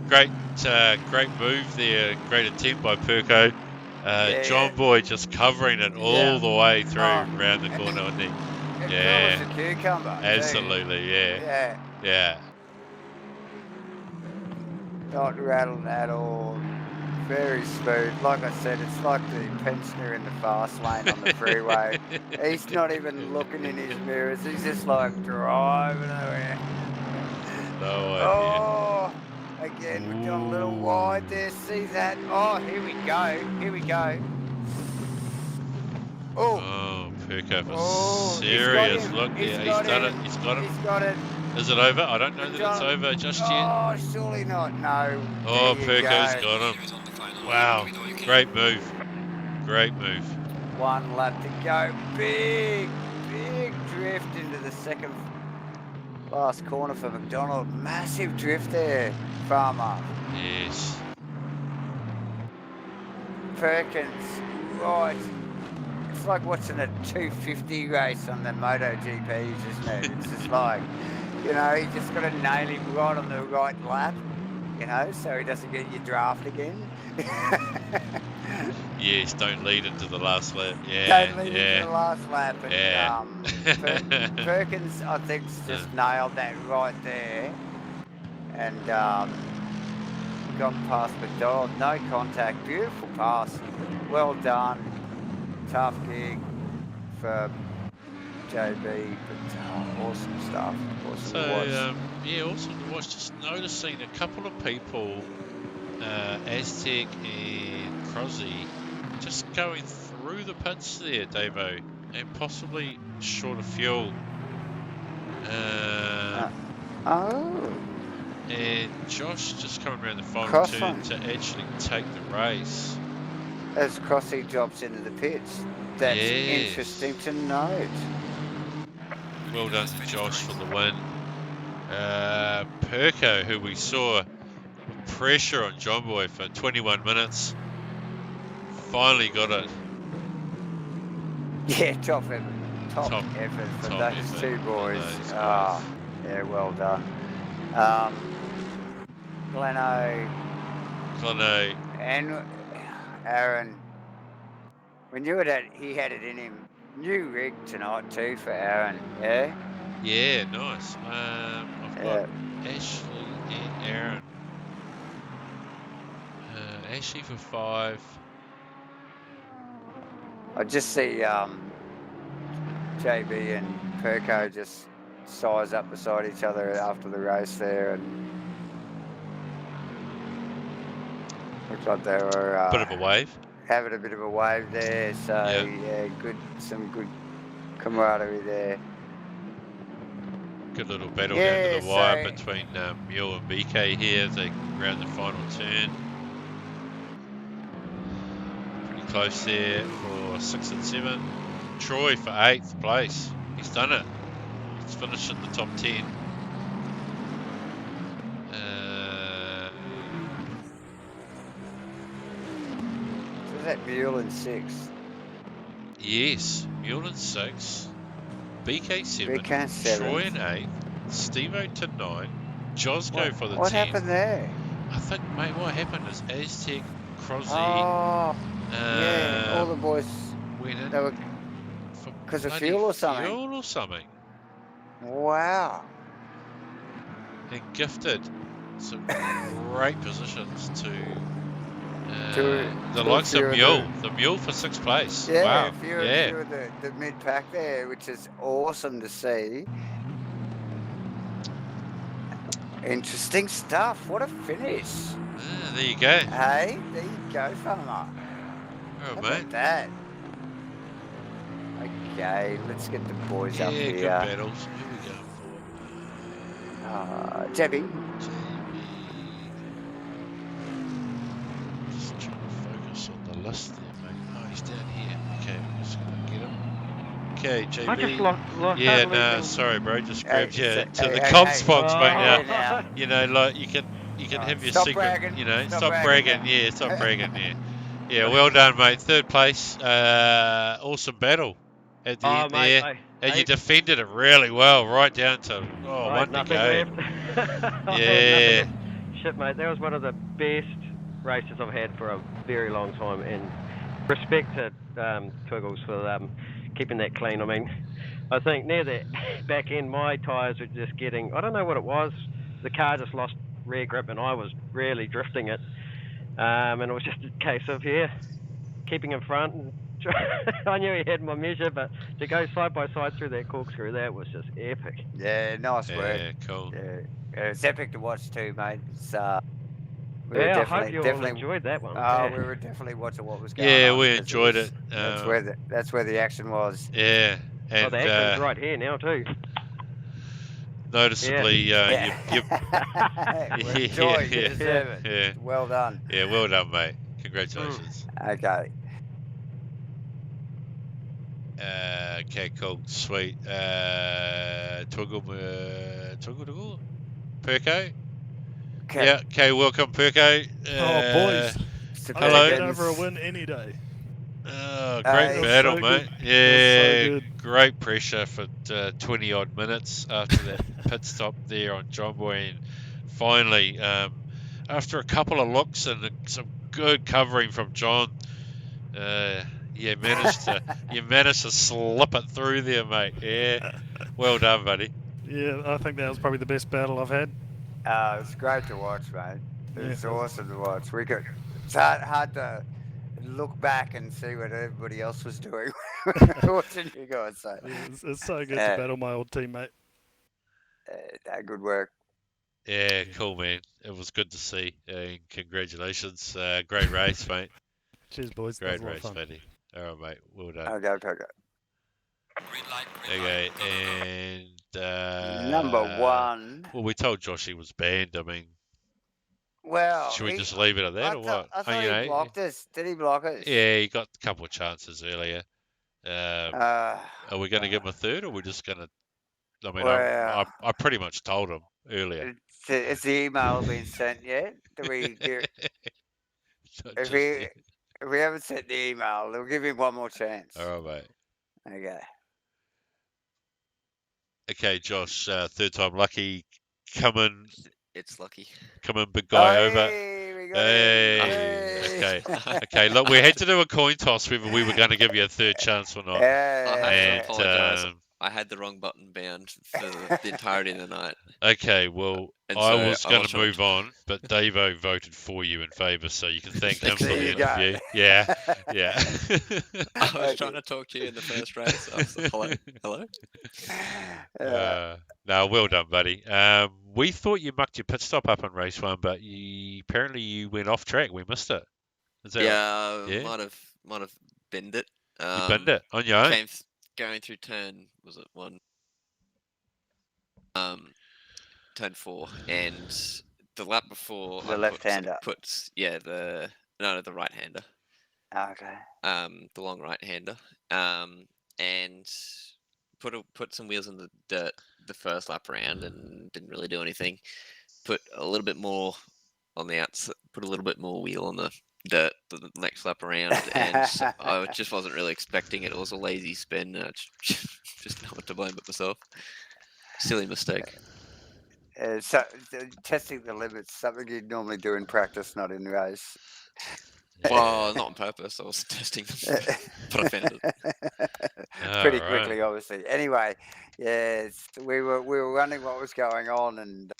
Great move there. Great attempt by Perko. John Boy just covering it all the way through around the corner, wasn't he? Yeah. It was a cucumber. Absolutely, yeah. Not rattled at all. Very smooth. Like I said, it's like the pensioner in the fast lane on the freeway. He's not even looking in his mirrors. He's just like driving around. No idea. Oh, again, we've gone a little wide there. See that? Oh, here we go. Here we go. Oh, Perko for serious look there. He's done it. He's got him. He's got it. Is it over? I don't know that it's over just yet. Oh, surely not. No. Oh, Perko's got him. Wow. Great move. Great move. One lap to go. Big drift into the second last corner for McDonald. Massive drift there, Farmer. Yes. Perkins, right. It's like watching a 250 race on the MotoGP, isn't it? It's just like, you know, you just got to nail him right on the right lap, you know, so he doesn't get your draft again. Yes, don't lead into the last lap. Don't lead into the last lap. And, Perkins, I think, just nailed that right there. And gone past McDonald. No contact. Beautiful pass. Well done. Tough gig for JB, but awesome stuff. Awesome to watch. Awesome to watch. Just noticing a couple of people, Aztec and Crosby, just going through the pits there, Davo, and possibly short of fuel. And Josh just coming around the final turn to actually take the race. As Crossy drops into the pits. That's interesting to note. Well done, Josh, for the win. Perko, who we saw pressure on John Boy for 21 minutes, finally got it. Yeah, top effort from top those effort two from boys. those Ah, guys. yeah, well done. Gleno Gleno, and Aaron, we knew he had it in him. New rig tonight too for Aaron, yeah? yeah, nice. I've got Ashley and Aaron. Ashley for 5. I just see JB and Perko just size up beside each other after the race there, and looked like they were Bit of a wave. having a bit of a wave there. So yeah, some good camaraderie there. Good little battle down Yeah, to the wire so between Mule and BK here as they round the final turn. Pretty close there for 6 and 7. Troy for 8th place. He's done it. He's finished in the top 10. So is that Mule in 6th? Yes, Mule in 6. BK 7. BK 7th. Troy in 8th. Stevo to 9. Josco for the 10. What happened there? I think, mate, what happened is Aztec, Crozzy, Oh, yeah, all the boys went in. they were because of fuel or something. Fuel or something. Wow. And gifted some great positions to the likes of Mule. The Mule for 6th place. Yeah, wow. a few of the mid pack there, which is awesome to see. Interesting stuff. What a finish. There you go. Hey, there you go, fella. Oh, How mate. about that? Okay, let's get the boys up here. Good battles. Who are we going for? Jebby. Just trying to focus on the list there, mate. Oh, he's down here. Okay, I'm just going to get him. Okay, JB. I just lost yeah, no, sorry, bro. Just grabbed you to the hey, comp hey. spots, mate. Now. You know, like you can have your Stop secret. bragging. You know, Stop bragging. now. Yeah, stop bragging. Yeah, yeah. Well done, mate. 3rd place. Awesome battle at the end mate, there, and you defended it really well, right down to one to go. Yeah. Shit, mate. That was one of the best races I've had for a very long time, and respect to Twiggles for keeping that clean. I mean, I think near the back end, my tyres were just getting, I don't know what it was, the car just lost rear grip and I was really drifting it, and it was just a case of keeping in front, and I knew he had my measure, but to go side by side through that corkscrew, that was just epic. Yeah, nice work. Yeah, cool. Yeah, it's epic to watch too, mate. It's I hope you all enjoyed that one. We were definitely watching what was going on. Yeah, we enjoyed it. That's where the action was. Yeah, and the action's right here now too. Noticeably, you enjoy. You deserve it. Yeah. Well done. Yeah, well done, mate. Congratulations. Okay. Okay, cool, sweet. Toggle, Perko. Okay. Yeah, okay, welcome, Perko. Boys. Hello. Get over a win any day. Oh, great battle, mate. Yeah, great pressure for 20 odd minutes after that pit stop there on John Boy, and finally, after a couple of looks and some good covering from John, you managed to slip it through there, mate. Yeah, well done, buddy. Yeah, I think that was probably the best battle I've had. It's great to watch, mate. It's awesome to watch. It's hard to look back and see what everybody else was doing watching you guys. So it's so good to battle my old teammate. Good work. Yeah, cool, man. It was good to see. Congratulations. Great race, mate. Cheers, boys. Great race, buddy. All right, mate. Well done. Okay. Okay, and number 1. Well, we told Josh he was banned. I mean, well, should we just leave it at that, or what? I thought he blocked us. Did he block us? Yeah, he got a couple of chances earlier. Are we going to give him a third, or are we just going to I mean, Well, I pretty much told him earlier. has the email been sent yet? If Just we haven't sent the email, we'll give him one more chance. all right, mate. Okay. Okay, Josh, third time lucky. Come It's lucky. in, big guy over. Hey, we got Hey, him. Yay. okay. Look, we had to do a coin toss whether we were going to give you a third chance or not. I have Yeah. to apologise. And I had the wrong button bound for the entirety of the night. okay, well, And I so was I going was to trying move on, but Davo voted for you in favour, so you can thank him for There the you go. interview. Yeah, yeah. I was Okay. trying to talk to you in the first race. I was like, hello. No, well done, buddy. We thought you mucked your pit stop up in race one, but apparently you went off track. We missed it. Is that right? Yeah, Yeah. might have binned it. You binned it on your own. Going through turn, was it one? Turn 4, and the lap before The left-hander. the right-hander. Okay. The long right-hander. And put some wheels in the dirt the first lap around and didn't really do anything. Put a little bit more on the outside. Put a little bit more wheel on the dirt the next lap around, and I just wasn't really expecting it. It was a lazy spin. Just not to blame but myself. Silly mistake. So testing the limits, something you'd normally do in practice, not in race. Well, not on purpose. I was testing them, but I found it pretty quickly, obviously. Anyway, yes, we were wondering what was going on, and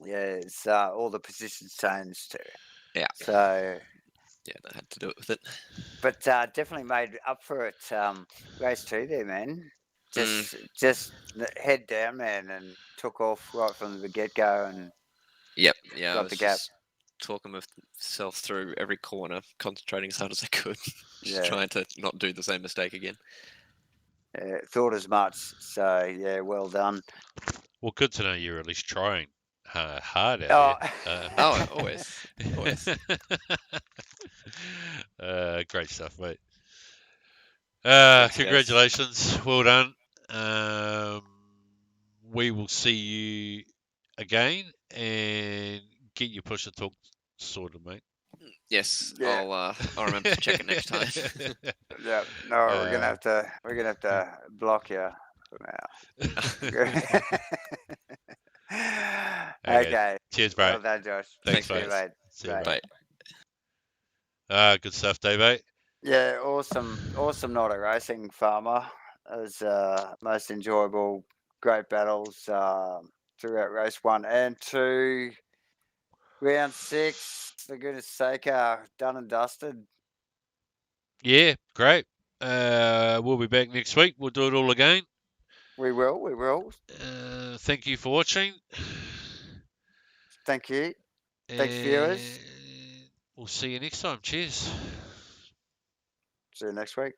yes, all the positions changed too. Yeah. So. Yeah, I had to do it with it. But definitely made up for it. Race 2 there, man. Just head down, man, and took off right from the get-go and yeah, I got was the gap. just talking myself through every corner, concentrating as hard as I could, just Yeah. trying to not do the same mistake again. Yeah, thought as much. So yeah, well done. Well, good to know you're at least trying hard out there. Oh, always. Great stuff, mate. Thanks, congratulations, well done. We will see you again and get your push and talk sorted, mate. Yes, Yeah. I'll remember to check it next time. Yeah, no, we're gonna have to block you now. Okay. Cheers, bro. Well done, Josh. Thanks, Thanks, mate. See you, Bye. Good stuff, Dave. Yeah, awesome night of racing, Farmer. It was most enjoyable, great battles throughout race 1 and 2. Round 6, for goodness sake, done and dusted. Yeah, great. We'll be back next week. We'll do it all again. We will. Thank you for watching. Thank you. Thanks, viewers. We'll see you next time. Cheers. See you next week.